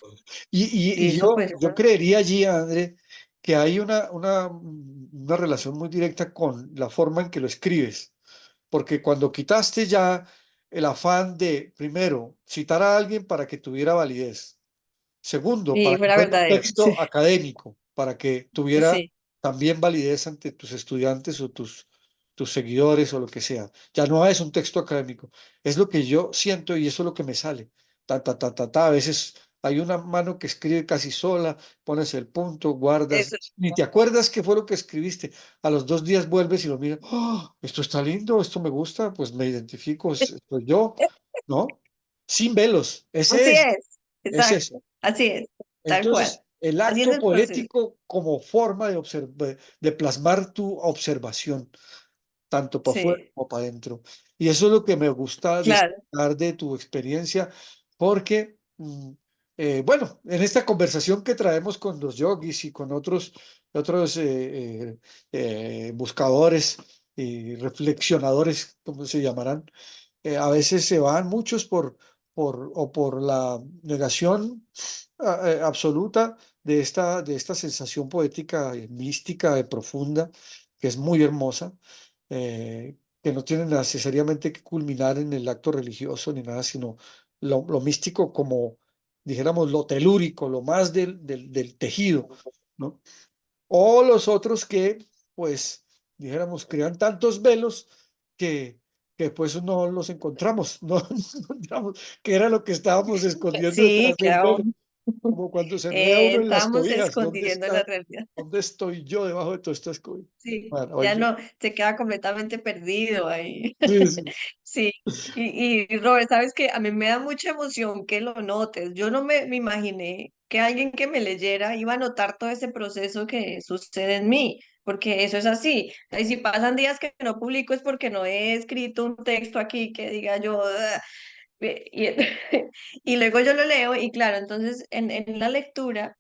Y, Y y eso pues, yo creería allí, André, que hay una relación muy directa con la forma en que lo escribes, porque cuando quitaste ya el afán de, primero, citar a alguien para que tuviera validez, segundo, y para que fuera fuera un verdadero. Sí, texto académico, para que tuviera sí, también validez ante tus estudiantes o tus seguidores o lo que sea. Ya no es un texto académico, es lo que yo siento y eso es lo que me sale. Ta, ta, ta, ta, ta. A veces hay una mano que escribe casi sola, pones el punto, guardas, eso. ni te acuerdas qué fue lo que escribiste. A los 2 días vuelves y lo miras, "Ah, esto está lindo, esto me gusta, pues me identifico, soy yo, ¿no? Sin velos, Así es, es eso. exacto, así es, tal cual. Entonces, el Así es acto el proceso. poético como forma de plasmar tu observación, tanto para afuera Sí, como para adentro. Y eso es lo que me gusta claro. destacar de tu experiencia, porque, bueno, en esta conversación que traemos con los yogis y con otros buscadores y reflexionadores, como se llamarán, A veces se van muchos o por la negación absoluta de esta sensación poética, mística, profunda, que es muy hermosa, que no tiene necesariamente que culminar en el acto religioso ni nada, sino lo místico como, dijéramos, lo telúrico, lo más del tejido, ¿no? O los otros que, pues, dijéramos, crean tantos velos que, que después no los encontramos, no, no encontramos qué era lo que estábamos escondiendo Sí, detrás del claro. velo, como cuando se enreda uno en las Estábamos cobijas, ¿dónde escondiendo la está? realidad. ¿Dónde estoy yo debajo de todas estas cobijas? Sí, Bueno, ya oye, no, se queda completamente perdido ahí. sí, sí, Sí, y Robert, sabes que a mí me da mucha emoción que lo notes. Yo no me imaginé que alguien que me leyera iba a notar todo ese proceso que sucede en mí, porque eso es así. Y si pasan días que no publico es porque no he escrito un texto aquí que diga yo, "Ugh", y, y luego yo lo leo y claro, entonces en la lectura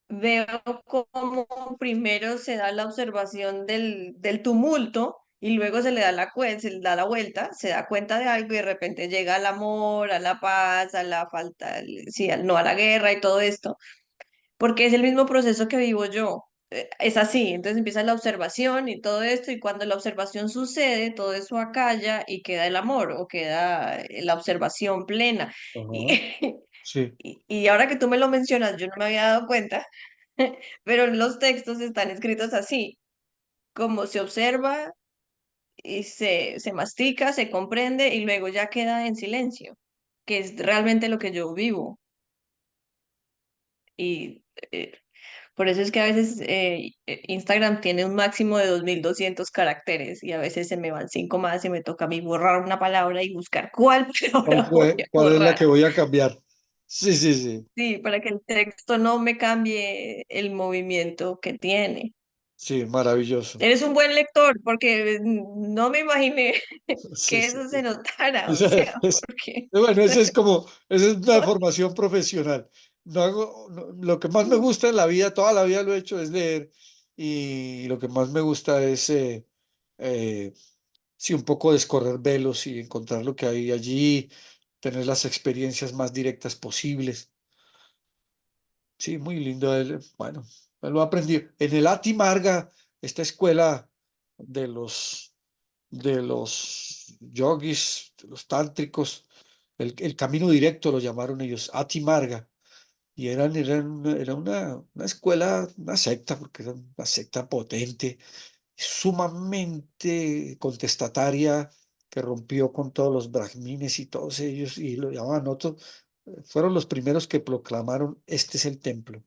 veo cómo primero se da la observación del tumulto y luego se le da se le da la vuelta, se da cuenta de algo y de repente llega al amor, a la paz, a la falta, sí, no a la guerra y todo esto, porque es el mismo proceso que vivo yo. Es así, entonces empieza la observación y todo esto, y cuando la observación sucede, todo eso acalla y queda el amor o queda la observación plena. Y, ajá, sí, y ahora que tú me lo mencionas, yo no me había dado cuenta, pero los textos están escritos así, como se observa y se mastica, se comprende y luego ya queda en silencio, que es realmente lo que yo vivo. Y por eso es que a veces Instagram tiene un máximo de 2200 caracteres y a veces se me van cinco más y me toca a mí borrar una palabra y buscar cuál palabra voy a ¿cuál es la borrar. que voy a cambiar? Sí, sí, sí, Sí, para que el texto no me cambie el movimiento que tiene. sí, maravilloso. Eres un buen lector, porque no me imaginé Sí, que sí, eso se sí. notara, o Esa sea, es- porque bueno, ese es como, esa es una formación profesional. Lo que más me gusta en la vida, toda la vida lo he hecho, es leer. Y lo que más me gusta es, eh, sí, un poco descorrer velos y encontrar lo que hay allí, tener las experiencias más directas posibles. Sí, muy lindo. Bueno, me lo aprendí. En el Ati Marga, esta escuela de de los yogis, de los tántricos, el camino directo lo llamaron ellos, Ati Marga, y era una escuela, una secta, porque era una secta potente, sumamente contestataria, que rompió con todos los brahmines y todos ellos, y lo llamaban otros, fueron los primeros que proclamaron, este es el templo.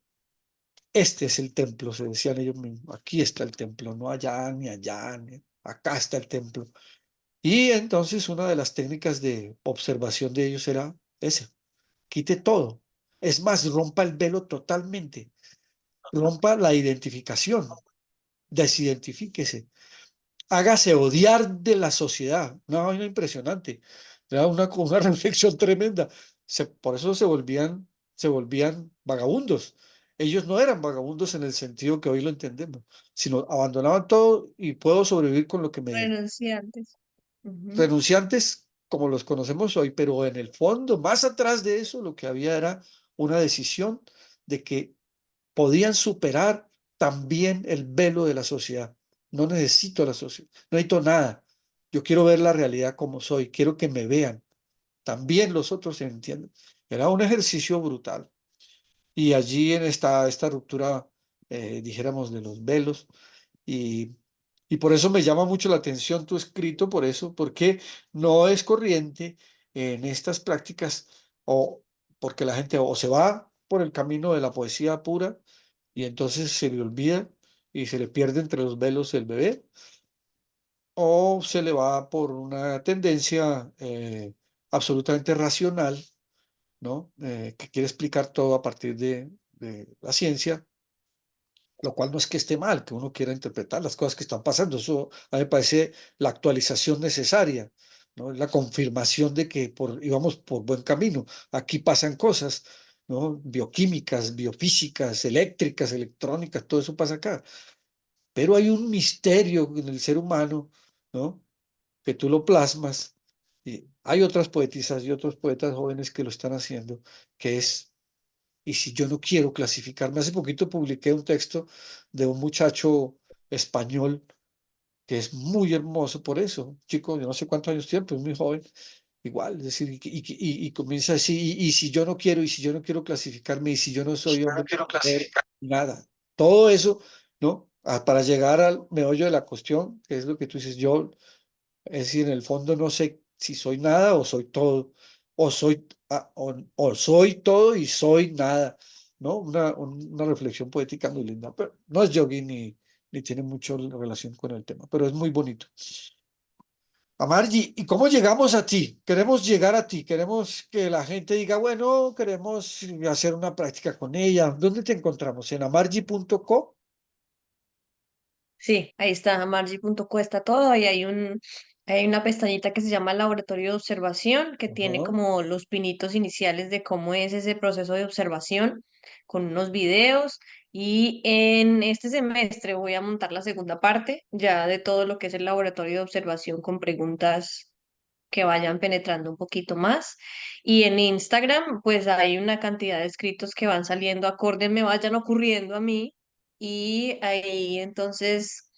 Este es el templo, se decían ellos mismos. Aquí está el templo, no allá ni allá, acá está el templo. Y entonces una de las técnicas de observación de ellos era ese, quite todo. Es más, rompa el velo totalmente, rompa la identificación, desidentifíquese, hágase odiar de la sociedad. Una vaina impresionante, era una reflexión tremenda. Por eso se volvían vagabundos. Ellos no eran vagabundos en el sentido que hoy lo entendemos, sino abandonaban todo y puedo sobrevivir con lo que me den. renunciantes. Ujú. Renunciantes como los conocemos hoy, pero en el fondo, más atrás de eso, lo que había era una decisión de que podían superar también el velo de la sociedad. No necesito la sociedad, no necesito nada. Yo quiero ver la realidad como soy, quiero que me vean. También los otros se entienden. Era un ejercicio brutal. Y allí en esta ruptura, dijéramos, de los velos, y, y por eso me llama mucho la atención tu escrito, por eso, porque no es corriente en estas prácticas, o porque la gente o se va por el camino de la poesía pura y entonces se le olvida y se le pierde entre los velos el bebé, o se le va por una tendencia absolutamente racional, ¿no? Que quiere explicar todo a partir de la ciencia, lo cual no es que esté mal, que uno quiera interpretar las cosas que están pasando. Eso a mí me parece la actualización necesaria, ¿no? La confirmación de que íbamos por buen camino. Aquí pasan cosas, ¿no? Bioquímicas, biofísicas, eléctricas, electrónicas, todo eso pasa acá. Pero hay un misterio en el ser humano, ¿no? Que tú lo plasmas Y hay otras poetisas y otros poetas jóvenes que lo están haciendo, que es, y si yo no quiero clasificarme, hace poquito publiqué un texto de un muchacho español que es muy hermoso por eso, chico, yo no sé cuántos años tiene, pero es muy joven, igual, es decir, y comienza así, y si yo no quiero, y si yo no quiero clasificarme, y si yo no soy Yo no hombre, quiero mujer, clasificar. nada, todo eso, ¿no? Para llegar al meollo de la cuestión, que es lo que tú dices, yo, es decir, en el fondo no sé si soy nada o soy todo, o soy todo y soy nada, ¿no? Una reflexión poética muy linda, pero no es jogging ni tiene mucho relación con el tema, pero es muy bonito. A Margie, ¿y cómo llegamos a ti? Queremos llegar a ti, queremos que la gente diga, bueno, queremos hacer una práctica con ella. ¿Dónde te encontramos? ¿En amargi.co? Sí, ahí está, margie.co está todo y hay una pestañita que se llama Laboratorio de Observación, que tiene Ajá. como los pinitos iniciales de cómo es ese proceso de observación, con unos videos. Y en este semestre voy a montar la segunda parte ya de todo lo que es el laboratorio de observación con preguntas que vayan penetrando un poquito más. Y en Instagram, pues hay una cantidad de escritos que van saliendo acorde me vayan ocurriendo a mí y ahí entonces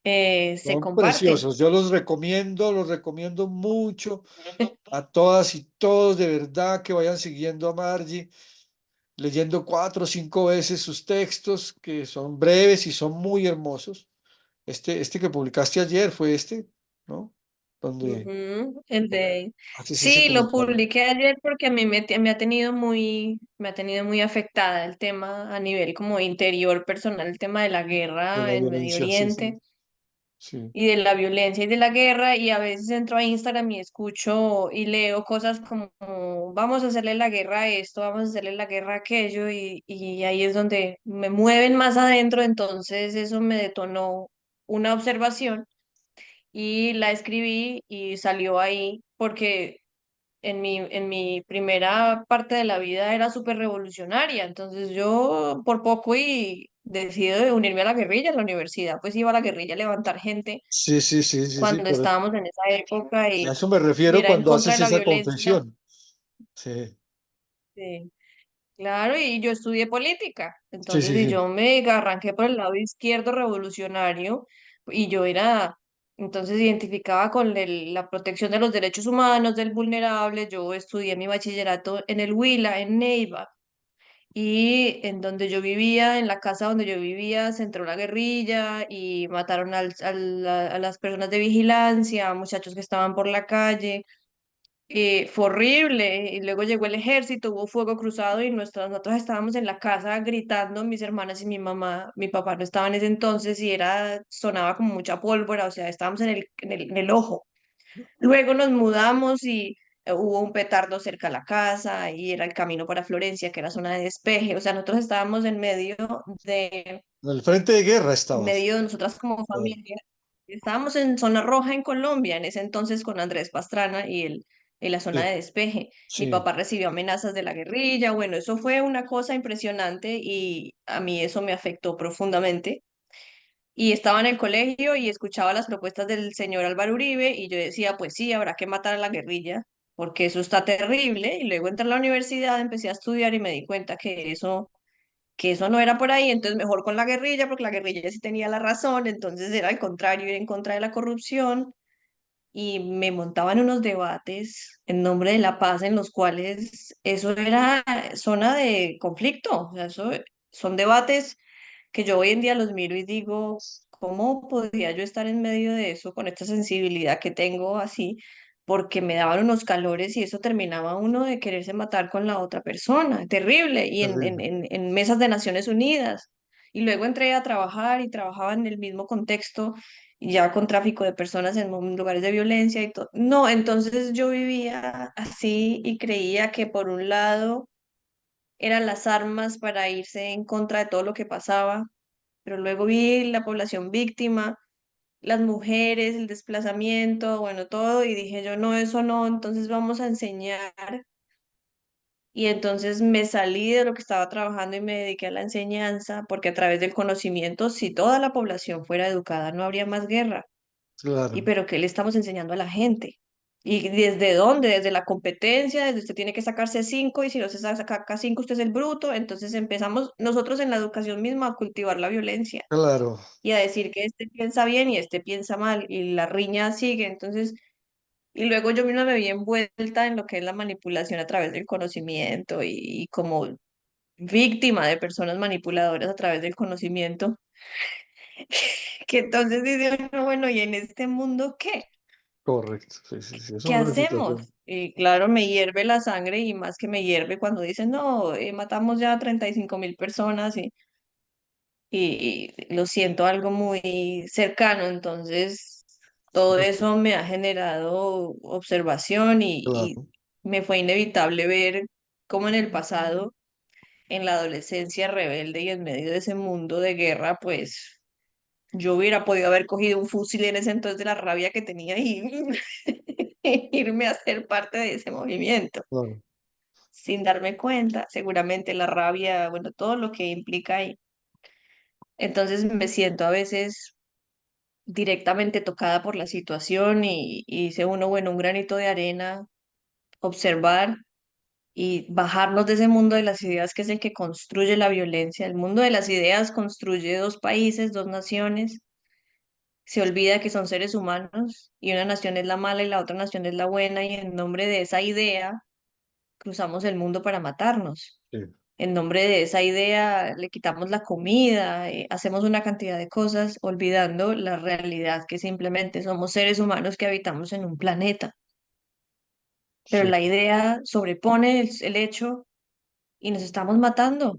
se Son comparten. preciosos. Yo los recomiendo mucho a todas y todos, de verdad, que vayan siguiendo a Margie, leyendo 4 o 5 veces sus textos, que son breves y son muy hermosos. Este que publicaste ayer fue este, ¿no? Donde Ujú, el de... haces ese Sí, lo comentario publiqué ayer porque a mí me ha tenido muy afectada el tema a nivel como interior personal, el tema de la de guerra la en Medio violencia, sí, sí, Oriente. sí. Y de la violencia y de la guerra y a veces entro a Instagram y escucho y leo cosas como vamos a hacerle la guerra a esto, vamos a hacerle la guerra a aquello y ahí es donde me mueven más adentro, entonces eso me detonó una observación y la escribí y salió ahí porque en mi primera parte de la vida era súper revolucionaria, entonces yo por poco y decido unirme a la guerrilla en la universidad, pues iba a la guerrilla a levantar gente Sí, sí, sí, sí, sí, cuando estábamos en esa época a y, eso me y refiero era en cuando contra haces de la esa violencia. confesión. Sí, Sí, claro, y yo estudié política, sí, entonces sí, y sí. yo me arranqué por el lado izquierdo revolucionario y yo era, entonces identificaba con la protección de los derechos humanos del vulnerable. Yo estudié mi bachillerato en el Huila, en Neiva. Y en donde yo vivía, en la casa donde yo vivía, se entró la guerrilla y mataron a las personas de vigilancia, a muchachos que estaban por la calle. Fue horrible. Y luego llegó el ejército, hubo fuego cruzado y nosotros estábamos en la casa gritando, mis hermanas y mi mamá, mi papá no estaba en ese entonces y sonaba como mucha pólvora, o sea, estábamos en el ojo. Luego nos mudamos y hubo un petardo cerca a la casa y era el camino para Florencia, que era zona de despeje. O sea, nosotros estábamos En el frente de guerra en estabas. medio de nosotras como Claro. familia. Estábamos en zona roja en Colombia, en ese entonces con Andrés Pastrana y la zona Sí, de despeje. Mi sí, papá recibió amenazas de la guerrilla. Bueno, eso fue una cosa impresionante y a mí eso me afectó profundamente y estaba en el colegio y escuchaba las propuestas del señor Álvaro Uribe y yo decía, pues sí, habrá que matar a la guerrilla, porque eso está terrible. Y luego entré a la universidad, empecé a estudiar y me di cuenta que eso no era por ahí, entonces mejor con la guerrilla, porque la guerrilla sí tenía la razón, entonces era al contrario, ir en contra de la corrupción y me montaban unos debates en nombre de la paz en los cuales eso era zona de conflicto, o sea, eso son debates que yo hoy en día los miro y digo, ¿cómo podía yo estar en medio de eso con esta sensibilidad que tengo así? Porque me daban unos calores y eso terminaba uno de quererse matar con la otra persona, terrible, y terrible. en mesas de Naciones Unidas. Y luego entré a trabajar y trabajaba en el mismo contexto, ya con tráfico de personas en lugares de violencia y todo. No, entonces yo vivía así y creía que por un lado eran las armas para irse en contra de todo lo que pasaba, pero luego vi la población víctima, las mujeres, el desplazamiento, bueno, todo, y dije yo, no, eso no, entonces vamos a enseñar. Y entonces me salí de lo que estaba trabajando y me dediqué a la enseñanza, porque a través del conocimiento, si toda la población fuera educada, no habría más guerra. Y Claro. pero ¿qué le estamos enseñando a la gente? ¿Y desde dónde? Desde la competencia, desde usted tiene que sacarse cinco y si no se saca cinco usted es el bruto. Entonces empezamos nosotros en la educación misma a cultivar la violencia claro, y a decir que este piensa bien y este piensa mal y la riña sigue. Entonces, y luego yo misma me vi envuelta en lo que es la manipulación a través del conocimiento y como víctima de personas manipuladoras a través del conocimiento, que entonces dice uno, bueno, ¿y en este mundo qué? correcto. Sí, sí, sí, es ¿Qué una situación. hacemos? Y claro, me hierve la sangre y más que me hierve cuando dicen, no, matamos ya 35.000 personas y lo siento algo muy cercano. Entonces, todo eso me ha generado observación y Claro, me fue inevitable ver cómo en el pasado, en la adolescencia rebelde y en medio de ese mundo de guerra, pues yo hubiera podido haber cogido un fusil en ese entonces de la rabia que tenía y irme a ser parte de ese movimiento, claro. sin darme cuenta, seguramente la rabia, bueno, todo lo que implica ahí. Entonces me siento a veces directamente tocada por la situación y dice uno, bueno, un granito de arena, observar y bajarnos de ese mundo de las ideas que es el que construye la violencia. El mundo de las ideas construye dos países, dos naciones. Se olvida que son seres humanos y una nación es la mala y la otra nación es la buena y en nombre de esa idea cruzamos el mundo para matarnos. Sí, En nombre de esa idea le quitamos la comida, hacemos una cantidad de cosas olvidando la realidad que simplemente somos seres humanos que habitamos en un planeta. Pero sí. la idea sobrepone el hecho y nos estamos matando.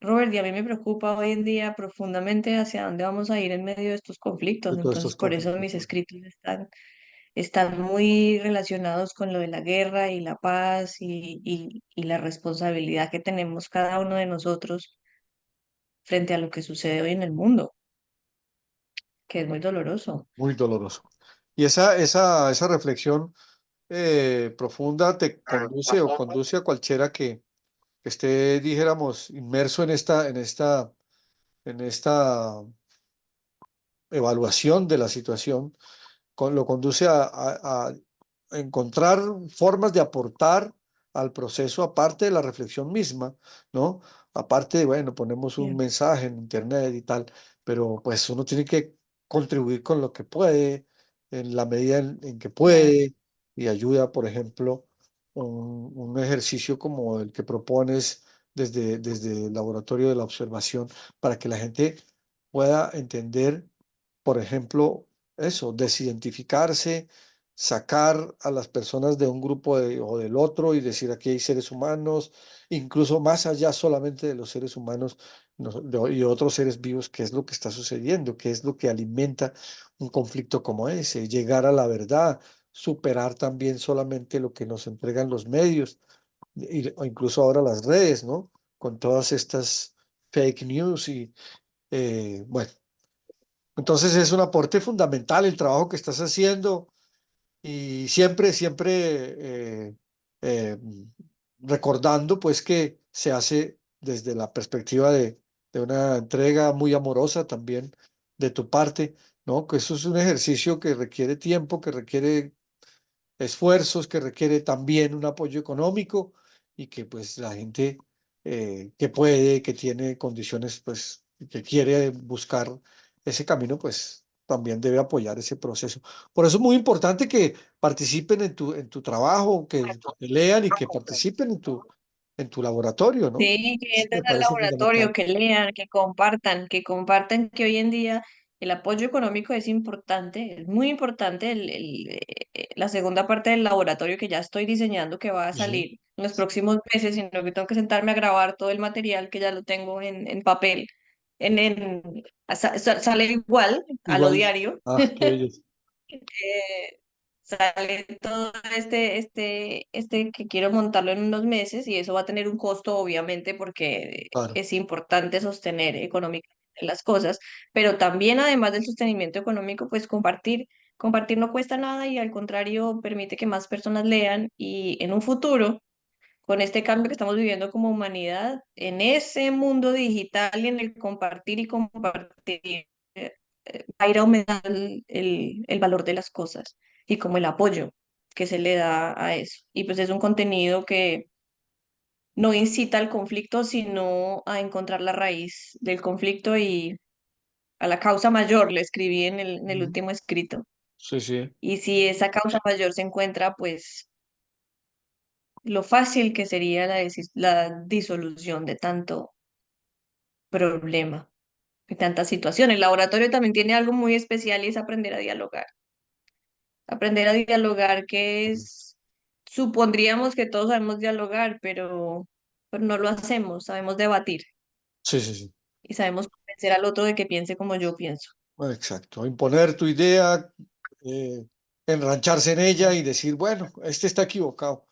Robert, y a mí me preocupa hoy en día profundamente hacia dónde vamos a ir en medio de estos conflictos. De todos Entonces, estos por eso conflictos. mis escritos están muy relacionados con lo de la guerra y la paz y la responsabilidad que tenemos cada uno de nosotros frente a lo que sucede hoy en el mundo, que es muy doloroso. Muy doloroso. Y esa reflexión profunda te conduce o conduce a cualquiera que esté, dijéramos, inmerso en esta evaluación de la situación, lo conduce a encontrar formas de aportar al proceso, aparte de la reflexión misma, ¿no? Aparte de, bueno, ponemos un Bien. mensaje en internet y tal, pero pues uno tiene que contribuir con lo que puede, en la medida en que Claro. puede, y ayuda, por ejemplo, un ejercicio como el que propones desde el laboratorio de la observación, para que la gente pueda entender, por ejemplo, eso, desidentificarse, sacar a las personas de un grupo o del otro y decir aquí hay seres humanos, incluso más allá solamente de los seres humanos y otros seres vivos, qué es lo que está sucediendo, qué es lo que alimenta un conflicto como ese, llegar a la verdad, superar también solamente lo que nos entregan los medios o incluso ahora las redes, ¿no? Con todas estas fake news y bueno. Entonces es un aporte fundamental el trabajo que estás haciendo y siempre, siempre eh, recordando pues que se hace desde la perspectiva de una entrega muy amorosa también de tu parte, ¿no? Que eso es un ejercicio que requiere tiempo, que requiere esfuerzos, que requiere también un apoyo económico y que pues la gente que puede, que tiene condiciones, pues que quiere buscar ese camino, pues también debe apoyar ese proceso. Por eso es muy importante que participen en tu trabajo, que lean y que participen en tu laboratorio, ¿no? Sí, que Eso entren me al parece fundamental. laboratorio, que lean, que compartan que hoy en día el apoyo económico es importante, es muy importante la segunda parte del laboratorio que ya estoy diseñando que va a Sí. salir en los próximos meses, sino que tengo que sentarme a grabar todo el material que ya lo tengo en papel, en, sale igual a lo Igual, diario. qué belleza. Sale todo este que quiero montarlo en unos meses y eso va a tener un costo, obviamente, porque Claro, es importante sostener económicamente las cosas, pero también además del sostenimiento económico, pues compartir no cuesta nada y al contrario permite que más personas lean y en un futuro, con este cambio que estamos viviendo como humanidad, en ese mundo digital y en el compartir y compartir, va a ir aumentando el valor de las cosas y como el apoyo. que se le da a eso. Y pues es un contenido que no incita al conflicto, sino a encontrar la raíz del conflicto y a la causa mayor, le escribí en el Ujú. último escrito. Sí, sí, Y si esa causa mayor se encuentra, pues lo fácil que sería la disolución de tanto problema, de tantas situaciones. El laboratorio también tiene algo muy especial y es aprender a dialogar. Aprender a dialogar, que es, supondríamos que todos sabemos dialogar, pero no lo hacemos, sabemos debatir sí, sí, sí. y sabemos convencer al otro de que piense como yo pienso. Exacto. Imponer tu idea, eh, enrancharse en ella y decir, bueno, este está equivocado.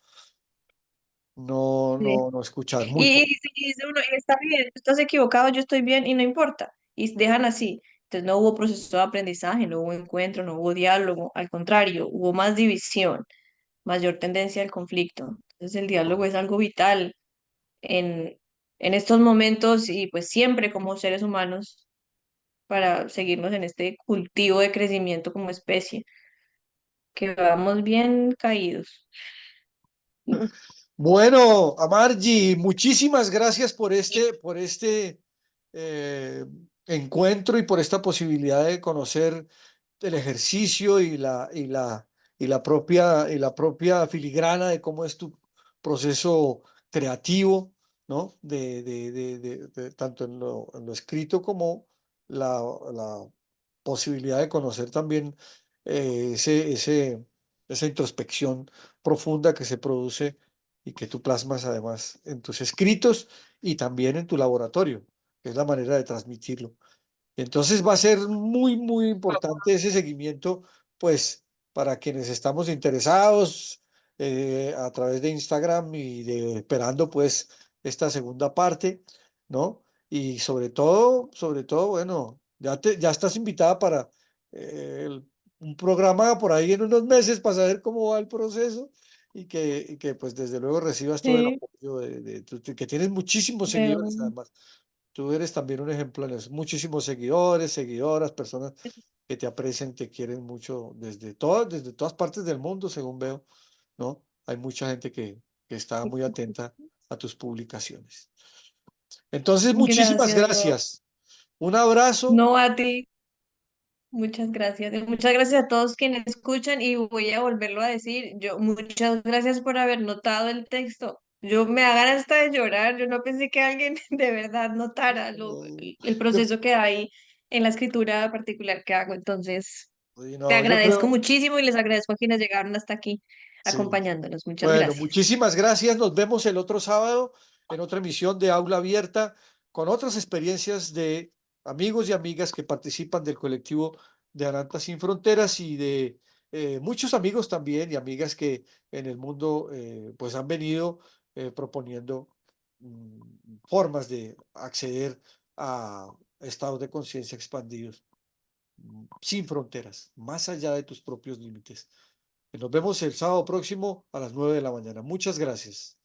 No, Sí. no, no escuchar. Muy Y, poco. y dice uno, está bien, tú estás equivocado, yo estoy bien y no importa. Y dejan así. Entonces no hubo proceso de aprendizaje, no hubo encuentro, no hubo diálogo, al contrario, hubo más división, mayor tendencia al conflicto. Entonces el diálogo es algo vital en, en estos momentos y pues siempre como seres humanos para seguirnos en este cultivo de crecimiento como especie, que vamos bien caídos. Bueno, Amargi, muchísimas gracias por este eh, encuentro y por esta posibilidad de conocer el ejercicio y la propia filigrana de cómo es tu proceso creativo, ¿no? Tanto en lo escrito como la posibilidad de conocer también esa introspección profunda que se produce y que tú plasmas además en tus escritos y también en tu laboratorio, que es la manera de transmitirlo. Entonces va a ser muy, muy importante ese seguimiento, pues para quienes estamos interesados a través de Instagram y esperando pues esta segunda parte, ¿no? Y sobre todo, bueno, ya estás invitada para un programa por ahí en unos meses para saber cómo va el proceso y que pues desde luego recibas todo el Sí, apoyo que tienes muchísimos seguidores de- además. Tú eres también un ejemplo en eso. Muchísimos seguidores, seguidoras, personas que te aprecian, te quieren mucho desde todas partes del mundo, según veo, ¿no? Hay mucha gente que está muy atenta a tus publicaciones. Entonces, muchísimas Gracias, Rob. gracias. Un abrazo. No a ti. Muchas gracias. Y muchas gracias a todos quienes escuchan y voy a volverlo a decir. Yo, muchas gracias por haber notado el texto. Yo me hagan hasta de llorar. Yo no pensé que alguien de verdad notara No, el yo, proceso que hay en la escritura particular que hago. Entonces, te no, yo agradezco creo, muchísimo y les agradezco a quienes llegaron hasta aquí sí. acompañándonos. Muchas Bueno, gracias. muchísimas gracias. Nos vemos el otro sábado en otra emisión de Aula Abierta con otras experiencias de amigos y amigas que participan del colectivo de Arantas Sin Fronteras y de muchos amigos también y amigas que en el mundo pues han venido proponiendo formas de acceder a estados de conciencia expandidos sin fronteras, más allá de tus propios límites. Nos vemos el sábado próximo a las 9 de la mañana. Muchas gracias.